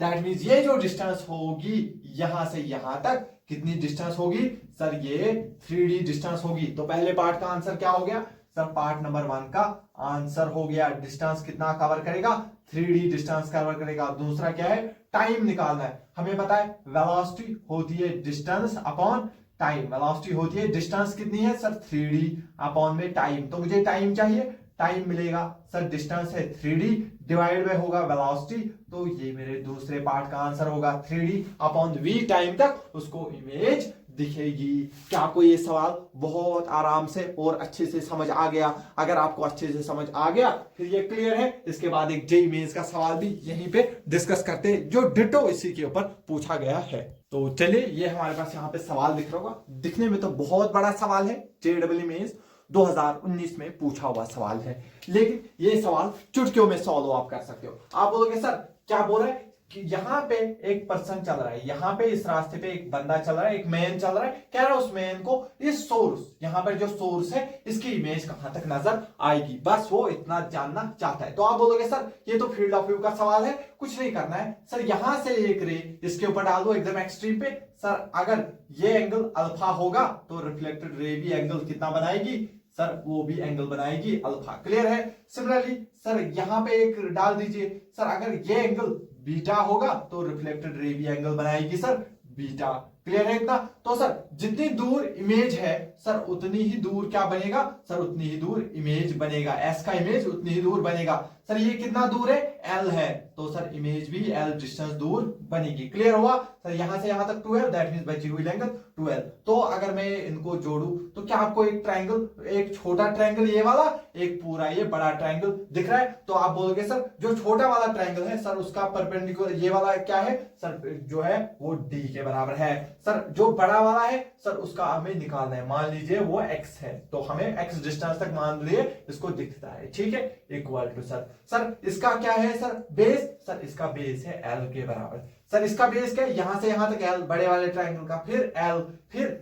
दैट मींस ये जो डिस्टेंस होगी यहां से यहां तक, कितनी डिस्टेंस होगी सर? ये 3D डिस्टेंस होगी। तो पहले पार्ट का आंसर क्या हो गया सर? पार्ट नंबर 1 का आंसर हो गया। डिस्टेंस कितना कवर करेगा? 3D डिस्टेंस कवर करेगा। दूसरा क्या है? टाइम निकालना है। हमें पता है वेलोसिटी होती है डिस्टेंस अपॉन टाइम। वेलोसिटी होती है डिस्टेंस कितनी है सर? 3D अपॉन में टाइम। तो मुझे टाइम चाहिए, टाइम मिलेगा सर, डिस्टेंस है 3D डिवाइड में होगा वेलोसिटी, तो ये मेरे दूसरे पार्ट का आंसर होगा। 3D अपॉन v टाइम तक उसको इमेज दिखेगी। क्या आपको ये सवाल बहुत आराम से और अच्छे से समझ आ गया? अगर आपको अच्छे से समझ आ गया फिर ये क्लियर है। इसके बाद एक जेईई मेंस का सवाल भी यहीं पे डिस्कस करते हैं, जो डिटो इसी के ऊपर पूछा गया है। तो चलिए, ये हमारे पास यहाँ पे सवाल दिख रहा होगा, दिखने में तो बहुत बड़ा सवाल है, जेईई मेंस 2019 में पूछा हुआ सवाल है, लेकिन ये सवाल चुटकियों में सॉल्व आप कर सकते हो। आप बोलोगे सर क्या बोल रहे हैं कि यहाँ पे एक पर्सन चल रहा है, यहाँ पे इस रास्ते पे एक बंदा चल रहा है, एक मैन चल रहा है, कह रहा है उस मैन को इस सोर्स, यहाँ पर जो सोर्स है इसकी इमेज कहां तक नजर आएगी, बस वो इतना जानना चाहता है। तो आप बोलोगे सर ये तो फील्ड ऑफ व्यू का सवाल है, कुछ नहीं करना है सर, यहां से एक रे इसके ऊपर डाल दो एकदम एक्सट्रीम पे। सर अगर ये एंगल अल्फा होगा तो रिफ्लेक्टेड रे भी एंगल कितना बनाएगी सर? वो भी एंगल बनाएगी अल्फा। क्लियर है? सिमिलरली सर यहां पे एक डाल दीजिए, सर अगर ये एंगल बीटा होगा तो रिफ्लेक्टेड रे भी एंगल बनाएगी सर बीटा। क्लियर है इतना? तो सर जितनी दूर इमेज है सर उतनी ही दूर क्या बनेगा सर? उतनी ही दूर इमेज बनेगा, एस का इमेज उतनी ही दूर बनेगा। सर ये कितना दूर है? एल है, तो सर इमेज भी एल डिस्टेंस दूर बनेगी। क्लियर हुआ? सर यहां से यहां तक 12, दैट मींस बची हुई लेंथ 12। तो अगर मैं इनको जोड़ू तो क्या आपको एक ट्रायंगल, एक छोटा ट्रायंगल ये वाला, एक पूरा ये बड़ा ट्रायंगल दिख रहा है? तो आप बोलोगे सर जो छोटा वाला ट्रायंगल है सर उसका परपेंडिकुलर ये वाला क्या है सर? जो है वो डी के बराबर है। सर जो बड़ा वाला है सर उसका हमें निकालना है, मान लीजिए वो x है, तो हमें x डिस्टेंस तक मान लिए इसको दिखता है, ठीक है, इक्वल टू सर इसका क्या है सर? बेस। सर इसका बेस है l के बराबर। सर इसका बेस क्या है? यहां से यहां तक l, बड़े वाले ट्रायंगल का, फिर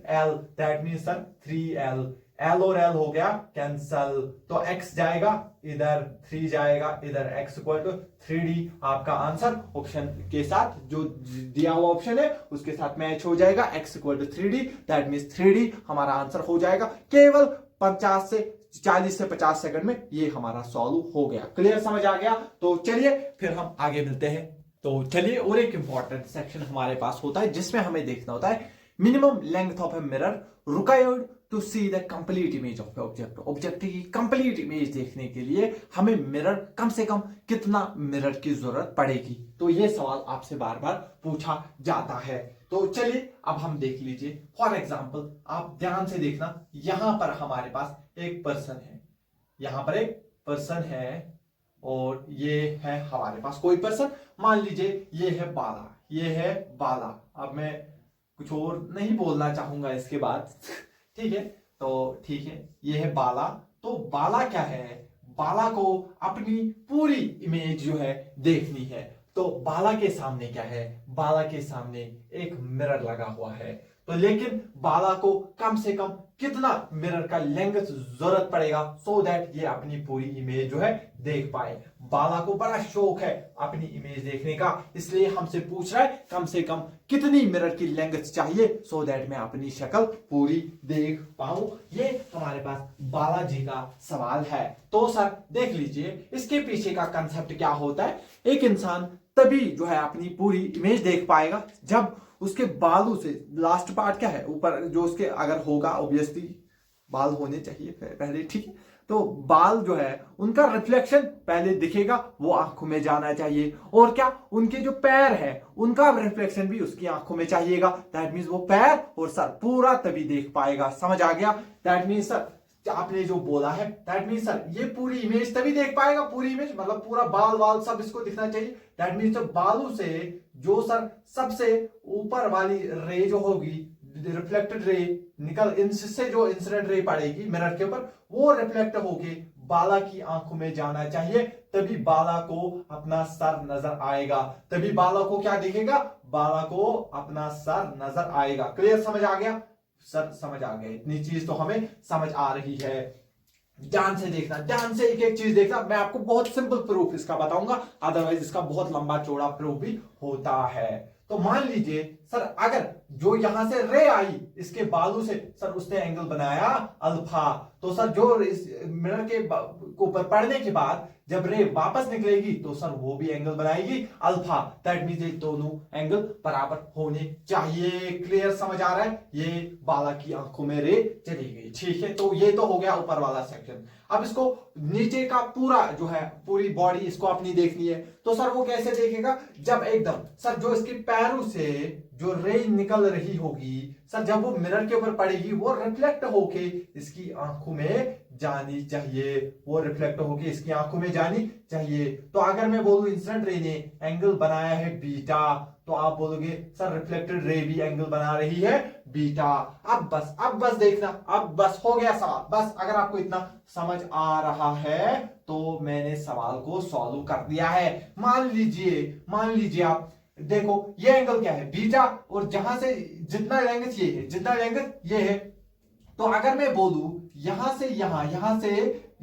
l, that means sir 3l। L और एल हो गया कैंसल, तो x जाएगा इधर, 3 जाएगा इधर, x इक्वल टू 3D आपका आंसर ऑप्शन के साथ जो दिया हुआ ऑप्शन है उसके साथ मैच हो जाएगा, x equal to 3D, that means 3D हमारा आंसर हो जाएगा। केवल 40 से 50 सेकंड में ये हमारा सॉल्व हो गया। क्लियर, समझ आ गया? तो चलिए फिर हम आगे मिलते हैं। तो चलिए, और एक इंपॉर्टेंट सेक्शन हमारे पास होता है जिसमें हमें देखना होता है minimum length of a mirror required to see the complete image of object. Object की कंप्लीट इमेज देखने के लिए हमें मिरर कम से कम कितना मिरर की जरूरत पड़ेगी। तो ये सवाल आपसे बार बार पूछा जाता है। तो चलिए अब हम देख लीजिए। फॉर एग्जाम्पल आप ध्यान से देखना, यहां पर हमारे पास एक पर्सन है, यहां पर एक पर्सन है और ये है हमारे पास कोई पर्सन। मान लीजिए ये है बाला, ये है बाला। अब मैं कुछ और नहीं बोलना चाहूंगा इसके बाद ठीक है, तो ठीक है, ये है बाला। तो बाला क्या है, बाला को अपनी पूरी इमेज जो है देखनी है। तो बाला के सामने क्या है, बाला के सामने एक मिरर लगा हुआ है। तो लेकिन बाला को कम से कम कितना मिरर का लेंथ जरूरत पड़ेगा सो दैट ये अपनी पूरी इमेज जो है देख पाए। बाला को बड़ा शौक है अपनी इमेज देखने का, इसलिए हमसे पूछ रहा है कम से कम कितनी मिरर की लेंथ चाहिए सो दैट मैं अपनी शक्ल पूरी देख पाऊं। ये हमारे पास बालाजी का सवाल है। तो सर देख लीजिए, इसके पीछे का कंसेप्ट क्या होता है। एक इंसान तभी जो है अपनी पूरी इमेज देख पाएगा जब उसके बालों से, लास्ट पार्ट क्या है ऊपर जो उसके अगर होगा, ऑब्वियसली बाल होने चाहिए पहले, ठीक है, तो बाल जो है उनका रिफ्लेक्शन पहले दिखेगा, वो आंखों में जाना चाहिए। और क्या, उनके जो पैर है उनका रिफ्लेक्शन भी उसकी आंखों में चाहिएगा। दैट मीन्स वो पैर और सर पूरा तभी देख पाएगा। समझ आ गया? दैट मीन्स सर आपने जो बोला है, दैट मीन्स सर ये पूरी इमेज तभी देख पाएगा, पूरी इमेज मतलब पूरा बाल वाल सब इसको दिखना चाहिए। दैट मीन्स तो बालों से जो सर सबसे ऊपर वाली रे जो होगी, रिफ्लेक्टेड रे निकल, इनसे जो इंसिडेंट रे पड़ेगी मिरर के ऊपर, वो रिफ्लेक्ट होके बाला की आंखों में जाना चाहिए, तभी बाला को अपना सर नजर आएगा। तभी बाला को क्या दिखेगा, बाला को अपना सर नजर आएगा। क्लियर, समझ आ गया? सर समझ आ गया, इतनी चीज तो हमें समझ आ रही है। ध्यान से देखना, ध्यान से एक एक चीज देखना। मैं आपको बहुत सिंपल प्रूफ इसका बताऊंगा, अदरवाइज इसका बहुत लंबा चौड़ा प्रूफ भी होता है। तो मान लीजिए सर अगर जो यहां से रे आई इसके बालू से, सर उसने एंगल बनाया अल्फा, तो सर जो इस मिरर के ऊपर पड़ने के बाद जब रे वापस निकलेगी तो सर वो भी एंगल बनाएगी अल्फा। दैट मींस ये दोनों एंगल बराबर होने चाहिए। क्लियर, समझ आ रहा है? ये बाला की आंखों में रे चली गई, ठीक है। तो ये तो हो गया ऊपर वाला सेक्शन। अब इसको नीचे का पूरा जो है, पूरी बॉडी इसको अपनी देखनी है। तो सर वो कैसे देखेगा, जब एकदम सर जो इसके पैरों से जो रे निकल रही होगी, सर जब वो मिरर के ऊपर पड़ेगी वो रिफ्लेक्ट होके इसकी आंखों में जानी चाहिए, वो रिफ्लेक्ट होके इसकी आंखों में जानी चाहिए। तो अगर मैं बोलूं इंसिडेंट रे ने एंगल बनाया है बीटा, तो आप बोलोगे सर रिफ्लेक्टेड रे भी एंगल बना रही है बीटा। अब बस देखना, अब बस हो गया सवाल। बस अगर आपको इतना समझ आ रहा है तो मैंने सवाल को सॉल्व कर दिया है। मान लीजिए आप देखो, ये एंगल क्या है, बीटा, और जहां से जितना लेंथ ये है, जितना लेंथ ये है, तो अगर मैं बोलूं यहां से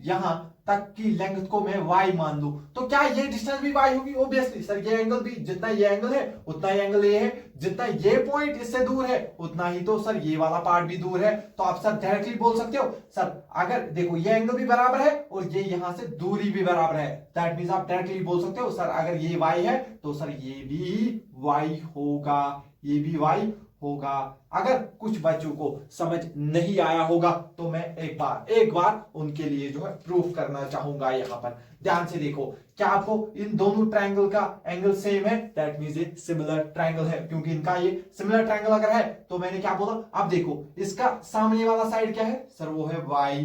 यहां तक की लेंथ को मैं y मान लूं, तो क्या ये डिस्टेंस भी y होगी? ऑब्वियसली सर ये एंगल भी, जितना ये एंगल है उतना ही एंगल ये है, जितना ये पॉइंट इससे दूर है उतना ही तो सर ये वाला पार्ट भी दूर है। तो आप सर डायरेक्टली बोल सकते हो सर, अगर देखो ये एंगल भी बराबर है और ये यहां से दूरी भी बराबर है, दैट मींस आप डायरेक्टली बोल सकते हो सर अगर ये y है तो सर ये भी y होगा, ये भी y होगा। अगर कुछ बच्चों को समझ नहीं आया होगा तो मैं एक बार उनके लिए जो है प्रूफ करना चाहूंगा। यहां पर ध्यान से देखो, क्या आपको इन दोनों ट्रायंगल का एंगल सेम है? दैट मींस ये सिमिलर ट्रायंगल है, क्योंकि इनका ये सिमिलर ट्रायंगल अगर है तो मैंने क्या बोला, अब देखो इसका सामने वाला साइड क्या है सर, वो है y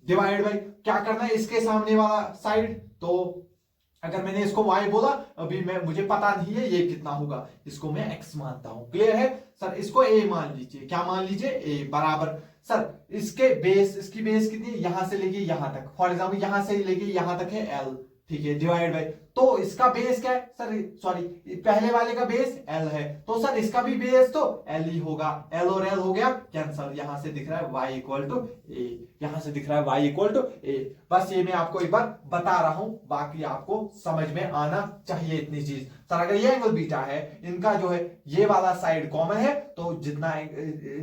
डिवाइड बाई क्या करना है इसके सामने वाला साइड। तो अगर मैंने इसको y बोला, अभी मुझे पता नहीं है ये कितना होगा, इसको मैं x मानता हूं। क्लियर है सर? इसको a मान लीजिए, क्या मान लीजिए, a बराबर सर इसकी बेस कितनी है, यहां से लेके यहां तक, फॉर एग्जांपल यहां से लेके यहां तक है l, ठीक है, डिवाइड बाय, तो इसका बेस क्या है सर, सॉरी पहले वाले का बेस l है, तो सर इसका भी बेस तो l ही होगा। l और l हो गया कैंसल, यहां से दिख रहा है y इक्वल टू a। यहां से दिख रहा है y इक्वल टू ए। बस ये मैं आपको एक बार बता रहा हूं, बाकी आपको समझ में आना चाहिए इतनी चीज। सर अगर ये एंगल बीटा है, इनका जो है ये वाला साइड कॉमन है, तो जितना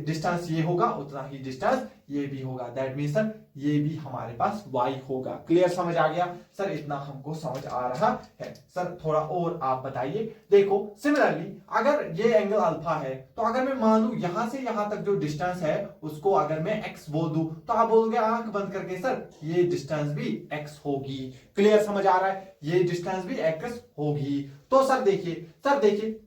डिस्टेंस ये होगा उतना ही डिस्टेंस ये भी होगा। दैट मीन सर ये भी हमारे पास y होगा। क्लियर, समझ आ गया सर? इतना हमको समझ आ रहा है। सर थोड़ा और आप बताइए। देखो सिमिलरली अगर ये एंगल अल्फा है, तो अगर मैं मान लू यहां से यहां तक जो डिस्टेंस है उसको अगर मैं x बोल दूं, तो आप बोलोगे आंख बंद करके सर ये डिस्टेंस भी x होगी। क्लियर, समझ आ रहा है? ये डिस्टेंस भी x होगी। तो सर देखिए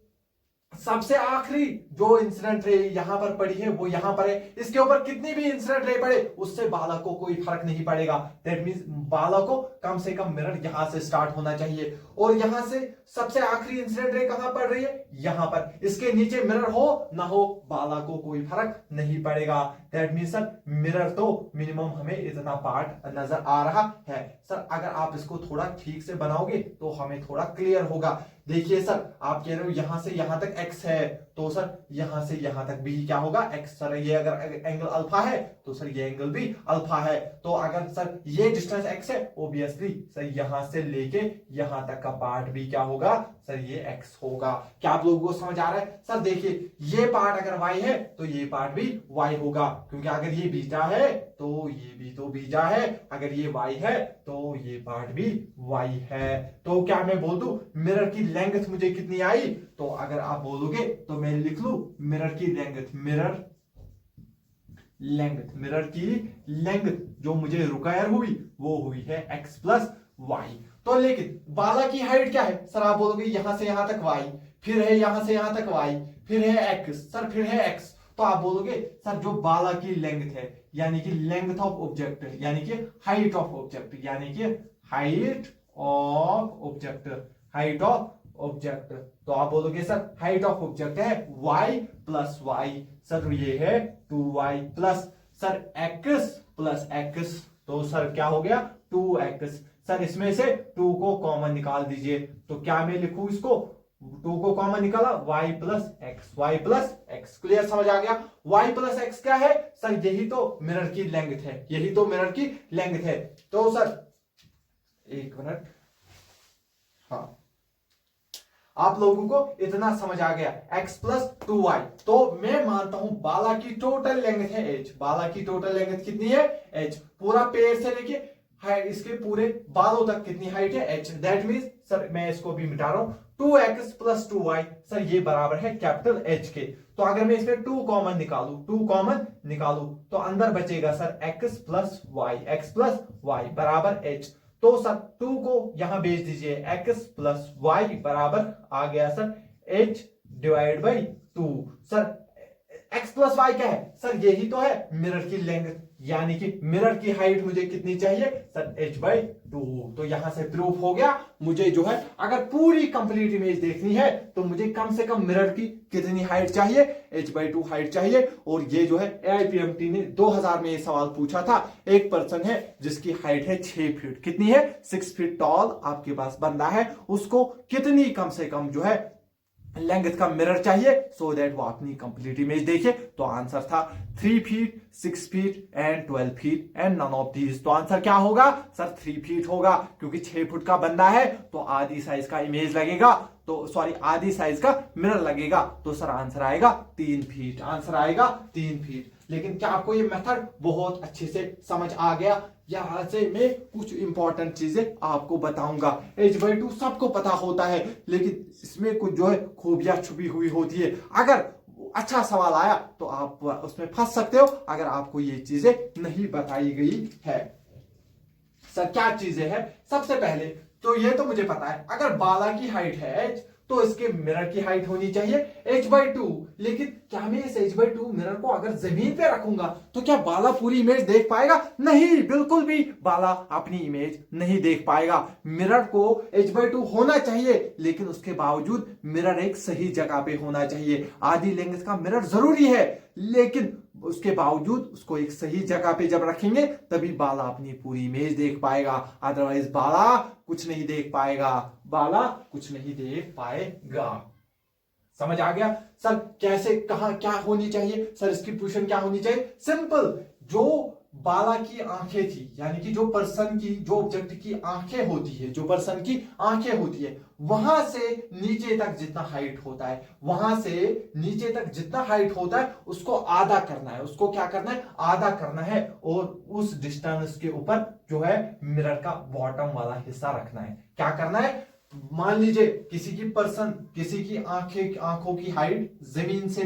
सबसे आखिरी जो इंसिडेंट रे यहां पर पड़ी है वो यहां पर है। इसके ऊपर कितनी भी इंसिडेंट रे पड़े उससे बालक को कोई फर्क नहीं पड़ेगा। दैट मींस बालक को कम से कम मिरर यहां से स्टार्ट होना चाहिए, और यहां से सबसे आखिरी इंसिडेंट रे कहां पड़ रही है? यहां पर। इसके नीचे मिरर हो ना हो बालक को कोई फर्क नहीं पड़ेगा। दैट मींस सर मिरर तो मिनिमम हमें इतना पार्ट नजर आ रहा है। सर अगर आप इसको थोड़ा ठीक से बनाओगे तो हमें थोड़ा क्लियर होगा। देखिए सर आप कह रहे हो यहां से यहां तक x है, तो सर यहां से यहां तक भी क्या होगा? x। सर ये अगर एंगल अल्फा है तो सर ये एंगल भी अल्फा है। तो अगर सर ये डिस्टेंस x है, ओबियसली सर यहां से लेके यहां तक का पार्ट भी क्या होगा? सर ये x होगा। क्या आप लोगों को समझ आ रहा है? सर देखिए ये पार्ट अगर y है तो ये पार्ट भी y होगा, क्योंकि अगर ये बीटा है तो ये भी तो बीटा है, अगर ये y है तो ये पार्ट भी y है। तो क्या मैं बोल दूं मिरर की लेंथ मुझे कितनी आई? तो अगर आप बोलोगे तो मैं लिख लू मिरर की लेंथ, मिरर की लेंथ जो मुझे रिक्वायर हुई वो हुई है x प्लस वाई। तो लेकिन बाला की हाइट क्या है? सर आप बोलोगे यहां से यहां तक y, फिर है यहां से यहां तक y, फिर है x, सर फिर है x। तो आप बोलोगे सर जो बाला की लेंथ है, यानी कि लेंथ ऑफ ऑब्जेक्ट, यानी कि हाइट ऑफ ऑब्जेक्ट, यानी कि हाइट ऑफ ऑब्जेक्ट, तो आप बोलोगे सर हाइट ऑफ ऑब्जेक्ट है y प्लस y। सर ये है 2y plus sir x plus x, तो सर क्या हो गया? 2x। सर इसमें से 2 को कॉमन निकाल दीजिए, तो क्या मैं लिखूं इसको? 2 को कॉमन निकाला y प्लस x। क्लियर, समझ आ गया? y प्लस x क्या है? सर यही तो मिरर की लेंथ है, तो सर एक मिनट, हाँ आप लोगों को इतना समझ आ गया x प्लस 2y। तो मैं मानता हूं बाला की टोटल लेंथ है h। बाला की टोटल लेंथ कितनी है? h। पूरा पेड़ से लेके इसके पूरे बालों तक कितनी हाइट है? h। दैट मींस सर मैं इसको भी मिटा रहा हूं, 2x प्लस 2y सर ये बराबर है कैपिटल H के। तो अगर मैं इसमें 2 कॉमन निकालू तो अंदर बचेगा सर x प्लस y बराबर h। तो सर 2 को यहां भेज दीजिए, x प्लस वाई बराबर आ गया sir h divide by 2। Sir x plus y क्या है? सर यही तो है मिरर की लेंथ, यानी कि मिरर की हाइट मुझे कितनी चाहिए? Sir h by 2। तो यहां से प्रूफ हो गया। मुझे जो है अगर पूरी कंप्लीट इमेज देखनी है तो मुझे कम से कम मिरर की कितनी हाइट चाहिए? h बाई 2 हाइट चाहिए। और ये जो है AIPMT ने 2000 में ये सवाल पूछा था। एक पर्सन है जिसकी हाइट है 6 फीट, कितनी है? 6 फीट टॉल आपके पास बंदा है, उसको कितनी कम से कम जो है लेंथ का मिरर चाहिए, सो दैट वो अपनी कंप्लीट इमेज देखे। तो आंसर था 3 feet, 6 feet and 12 feet and none of these. तो आंसर क्या होगा? सर 3 फीट होगा, क्योंकि 6 फुट का बंदा है तो आधी साइज का इमेज लगेगा, तो सॉरी आधी साइज का मिरर लगेगा। तो सर आंसर आएगा 3 फीट। आंसर आएगा 3 फीट। लेकिन क्या आपको ये मेथड बहुत अच्छे से समझ आ गया? यहां से मैं कुछ इंपॉर्टेंट चीजें आपको बताऊंगा। h बाई 2 सबको पता होता है, लेकिन इसमें कुछ जो है खूबियां छुपी हुई होती है। अगर अच्छा सवाल आया तो आप उसमें फंस सकते हो, अगर आपको ये चीजें नहीं बताई गई है। सर क्या चीजें हैं? सबसे पहले तो ये तो मुझे पता है, अगर बाला की हाइट है h तो इसके मिरर की हाइट होनी चाहिए h बाई 2। लेकिन क्या मैं इस h बाई 2 मिरर को अगर जमीन पे रखूंगा तो क्या बाला पूरी इमेज देख पाएगा? नहीं, बिल्कुल भी बाला अपनी इमेज नहीं देख पाएगा। मिरर को h बाई 2 होना चाहिए, लेकिन उसके बावजूद मिरर एक सही जगह पे होना चाहिए। आधी लेंथ का मिरर जरूरी है, लेकिन उसके बावजूद उसको एक सही जगह पे जब रखेंगे तभी बाला अपनी पूरी इमेज देख पाएगा, अदरवाइज बाला कुछ नहीं देख पाएगा। समझ आ गया? सर कैसे, कहां क्या होनी चाहिए? सर इसकी पोजीशन क्या होनी चाहिए? सिंपल, जो बाला की आंखें थी, यानी कि जो पर्सन की, जो ऑब्जेक्ट की आंखें होती है, जो पर्सन की आंखें होती है, वहां से नीचे तक जितना हाइट होता है, वहां से नीचे तक जितना हाइट होता है उसको आधा करना है, उसको क्या करना है, आधा करना है, और उस डिस्टेंस के ऊपर जो है मिरर का बॉटम वाला हिस्सा रखना है। क्या करना है, मान लीजिए किसी की पर्सन, किसी की आंखों की हाइट जमीन से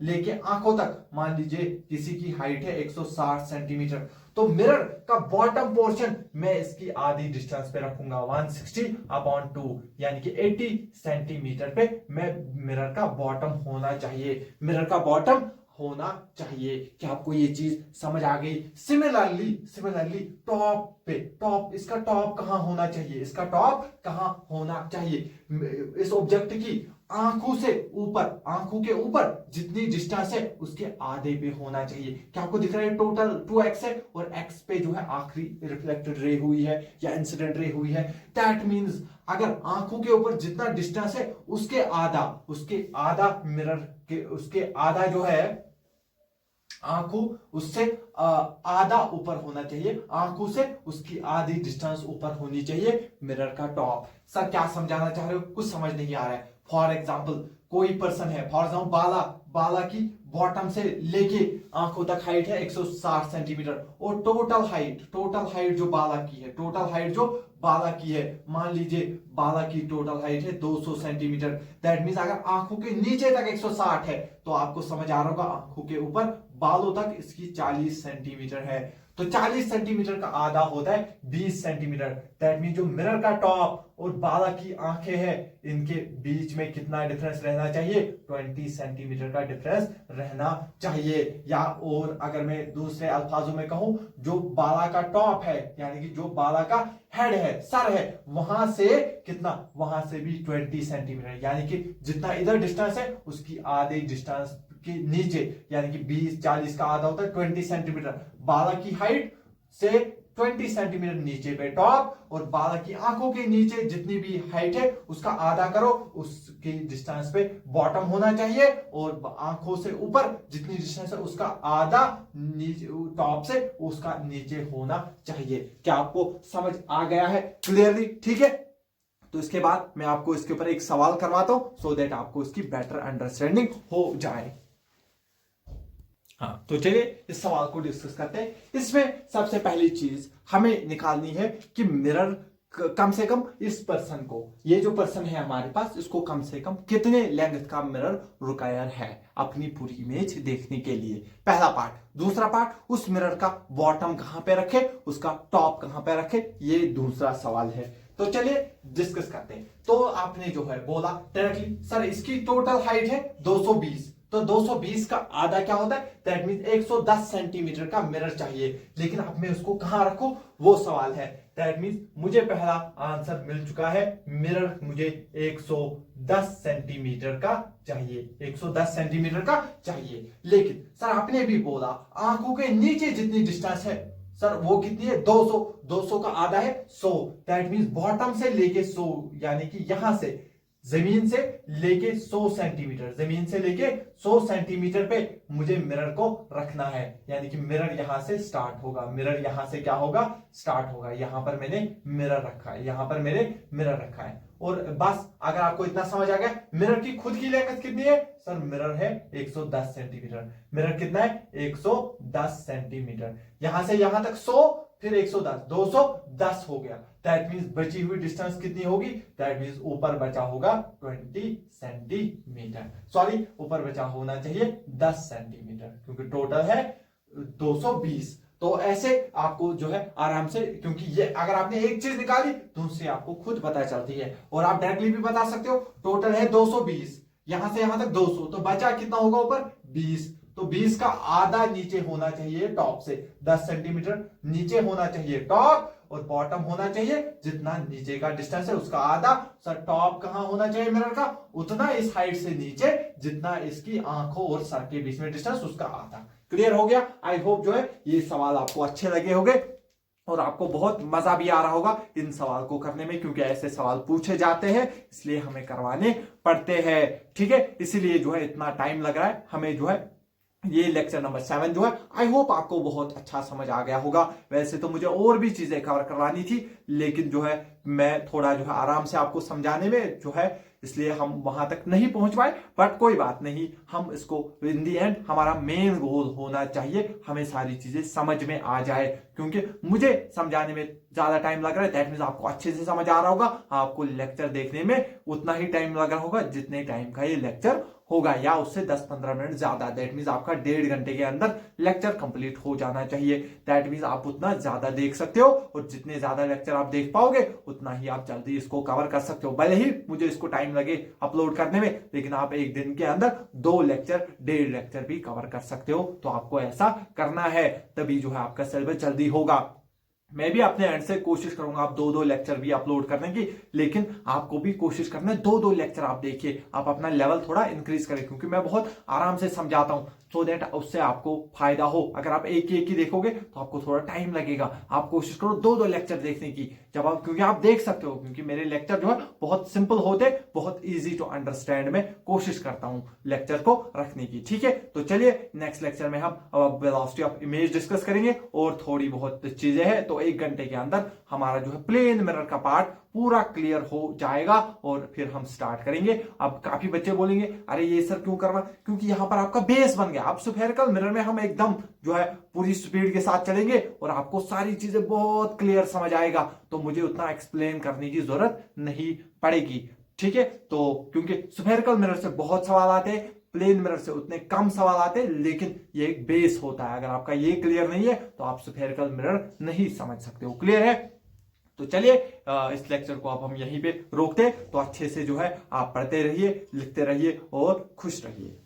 लेके आंखों तक, मान लीजिए किसी की हाइट है 160 सेंटीमीटर, तो मिरर का बॉटम पोर्शन मैं इसकी आधी डिस्टेंस पे रखूंगा, 160/2, यानी कि 80 सेंटीमीटर पे मैं मिरर का बॉटम होना चाहिए, मिरर का बॉटम होना चाहिए। क्या आपको ये चीज समझ आ गई? सिमिलरली टॉप पे, टॉप, इसका टॉप कहां होना चाहिए, इसका टॉप कहां होना चाहिए, इस ऑब्जेक्ट की आंखों से ऊपर, आंखों के ऊपर जितनी डिस्टेंस है उसके आधे पे होना चाहिए। क्या आपको दिख रहा है, टोटल 2x है और x पे जो है आखिरी रिफ्लेक्टेड रे हुई है या इंसिडेंट रे हुई है। दैट मींस अगर आंखों के ऊपर जितना डिस्टेंस है उसके आधा मिरर के, उसके आधा जो है आंखों उससे आधा ऊपर होना चाहिए, आंखों से उसकी आधी डिस्टेंस ऊपर होनी चाहिए मिरर का टॉप। सर क्या समझाना चाह रहे हो, कुछ समझ नहीं आ रहा है। फॉर एग्जाम्पल कोई पर्सन है, फॉर एग्जाम्पल बाला की बॉटम से लेके आंखों तक हाइट है 160 सेंटीमीटर, और टोटल हाइट जो बाला की है, टोटल हाइट जो बाला की है, मान लीजिए बाला की टोटल हाइट है 200 सेंटीमीटर। दैट मींस अगर आंखों के नीचे तक 160 है तो आपको समझ आ रहा होगा आंखों के ऊपर बालों तक इसकी 40 सेंटीमीटर है, तो 40 सेंटीमीटर का आधा होता है 20 सेंटीमीटर। दैट मीन जो मिरर का टॉप और बाला की आंखें हैं इनके बीच में कितना डिफरेंस रहना चाहिए, 20 सेंटीमीटर का डिफरेंस रहना चाहिए। या और अगर मैं दूसरे अल्फाजों में कहूं, जो बाला का टॉप है यानी कि जो बाला का हेड है, सर है, वहां से कितना, वहां से भी 20 सेंटीमीटर, यानी कि जितना इधर डिस्टेंस है उसकी आधे डिस्टेंस के नीचे, यानी कि 20-40 का आधा होता है 20 सेंटीमीटर, बाला की हाइट से 20 सेंटीमीटर नीचे पे टॉप, और बाला की आंखों के नीचे जितनी भी हाइट है उसका आधा करो, उसकी डिस्टेंस पे बॉटम होना चाहिए, और आंखों से ऊपर जितनी डिस्टेंस है उसका आधा नीचे, टॉप से उसका नीचे होना चाहिए। क्या आपको समझ आ गया है क्लियरली? ठीक है, तो इसके बाद मैं आपको इसके ऊपर एक सवाल करवाता हूं सो दैट आपको इसकी बेटर अंडरस्टैंडिंग हो जाए। हाँ, तो चलिए इस सवाल को डिस्कस करते हैं। इसमें सबसे पहली चीज हमें निकालनी है कि मिरर कम से कम इस पर्सन को, ये जो पर्सन है हमारे पास, इसको कम से कम कितने लेंथ का मिरर रिक्वायर है अपनी पूरी इमेज देखने के लिए, पहला पार्ट। दूसरा पार्ट, उस मिरर का बॉटम कहां पे रखे, उसका टॉप कहां पे रखे, ये दूसरा सवाल है। तो चलिए डिस्कस करते हैं। तो आपने जो है बोला डायरेक्टली, सर इसकी टोटल हाइट है 220, तो 220 का आधा क्या होता है, दैट मींस 110 सेंटीमीटर का मिरर चाहिए, लेकिन अब मैं उसको कहां रखूं वो सवाल है। दैट मींस मुझे पहला आंसर मिल चुका है, मिरर मुझे 110 सेंटीमीटर का चाहिए, 110 सेंटीमीटर का चाहिए। लेकिन सर आपने भी बोला आंखों के नीचे जितनी डिस्टेंस है, सर वो कितनी है, 200, 200 का आधा है 100, दैट मींस बॉटम से लेके 100, यानी कि यहां से जमीन से लेके 100 सेंटीमीटर, जमीन से लेके 100 सेंटीमीटर पे मुझे मिरर को रखना है, यानी कि मिरर यहां से स्टार्ट होगा, मिरर यहां से क्या होगा, स्टार्ट होगा। यहां पर मैंने मिरर रखा है, यहां पर मैंने मिरर रखा है, और बस अगर आपको इतना समझ आ गया, मिरर की खुद की लेंथ कितनी है, सर मिरर है 110 सेंटीमीटर, मिरर कितना है 110 सेंटीमीटर, यहां से यहां तक 100, फिर 110, 210 हो गया। दैट मींस बची हुई डिस्टेंस कितनी होगी, दैट मींस ऊपर बचा होगा 20 सेंटीमीटर, सॉरी ऊपर बचा होना चाहिए 10 सेंटीमीटर, क्योंकि टोटल है 220। तो ऐसे आपको जो है आराम से, क्योंकि ये अगर आपने एक चीज निकाली तो उससे आपको खुद पता चलती है, और आप डायरेक्टली भी बता सकते हो, टोटल है 220, यहां से यहां तक 200, तो बचा कितना होगा ऊपर 20, तो 20 का आधा नीचे होना चाहिए टॉप से, 10 सेंटीमीटर नीचे होना चाहिए टॉप, और बॉटम होना चाहिए जितना नीचे का डिस्टेंस है उसका आधा। सर टॉप कहां होना चाहिए मिरर का, उतना इस हाइट से नीचे जितना इसकी आंखों और सर के बीच में डिस्टेंस उसका आधा। क्लियर हो गया? आई होप जो है ये सवाल आपको अच्छे लगे होंगे और आपको बहुत मजा भी आ रहा होगा इन सवाल को करने में, क्योंकि ऐसे सवाल पूछे जाते हैं इसलिए हमें करवाने पड़ते हैं। ठीक है, इसीलिए जो है इतना टाइम लग रहा है हमें जो है ये लेक्चर नंबर 7 जो है, आई होप आपको बहुत अच्छा समझ आ गया होगा। वैसे तो मुझे और भी चीजें कवर करवानी थी, लेकिन जो है मैं थोड़ा जो है आराम से आपको समझाने में जो है, इसलिए हम वहां तक नहीं पहुंच पाए। बट कोई बात नहीं, हम इसको इन दी एंड हमारा मेन गोल होना चाहिए हमें सारी चीजें समझ में आ जाए, क्योंकि मुझे समझाने में ज्यादा टाइम लग रहा है, दैट मीन्स आपको अच्छे से समझ आ रहा होगा, आपको लेक्चर देखने में उतना ही टाइम लग रहा होगा जितने टाइम का ये लेक्चर होगा, या उससे 10-15 मिनट ज्यादा। दैट मीन्स आपका 1.5 घंटे के अंदर लेक्चर कंप्लीट हो जाना चाहिए। दैट मीन्स आप उतना ज्यादा देख सकते हो, और जितने ज्यादा लेक्चर आप देख पाओगे उतना ही आप जल्दी इसको कवर कर सकते हो। भले ही मुझे इसको टाइम लगे अपलोड करने में, लेकिन आप एक दिन के अंदर 2 लेक्चर, 1.5 लेक्चर भी कवर कर सकते हो। तो आपको ऐसा करना है, तभी जो है आपका सिलेबस जल्दी होगा। मैं भी अपने एंड से कोशिश करूंगा आप 2-2 लेक्चर भी अपलोड करने की, लेकिन आपको भी कोशिश करना है 2-2 लेक्चर आप देखिए, आप अपना लेवल थोड़ा इंक्रीज करें, क्योंकि मैं बहुत आराम से समझाता हूं, सो दैट उससे आपको फायदा हो। अगर आप एक ही देखोगे तो आपको थोड़ा टाइम लगेगा। आप कोशिश करो 2-2 लेक्चर देखने की, जब आप, क्योंकि आप देख सकते हो, क्योंकि मेरे लेक्चर जो है बहुत सिंपल होते, बहुत इजी टू अंडरस्टैंड में कोशिश करता हूं लेक्चर को रखने की। ठीक है, तो चलिए नेक्स्ट लेक्चर में हम वेलोसिटी ऑफ इमेज डिस्कस करेंगे, और थोड़ी बहुत चीजें हैं। तो 1 घंटे के अंदर हमारा जो है प्लेन मिरर का पार्ट पूरा क्लियर हो जाएगा, और फिर हम स्टार्ट करेंगे। अब काफी बच्चे बोलेंगे अरे ये सर क्यों करवा, क्योंकि यहां पर आपका बेस बन गया। अब स्फेरिकल मिरर में हम एकदम जो है पूरी स्पीड के साथ चलेंगे, और आपको सारी चीजें बहुत क्लियर समझ आएगा, तो मुझे उतना एक्सप्लेन करने की जरूरत नहीं पड़ेगी। ठीक है, तो क्योंकि स्फेरिकल मिरर से बहुत सवाल आते हैं, प्लेन मिरर से उतने कम सवाल आते हैं, लेकिन ये एक बेस होता है। अगर आपका ये क्लियर नहीं है तो आप स्फेरिकल मिरर नहीं समझ सकते हो। क्लियर है? तो चलिए इस लेक्चर को अब हम यहीं पे रोकते हैं। तो अच्छे से जो है आप पढ़ते रहिए, लिखते रहिए और खुश रहिए।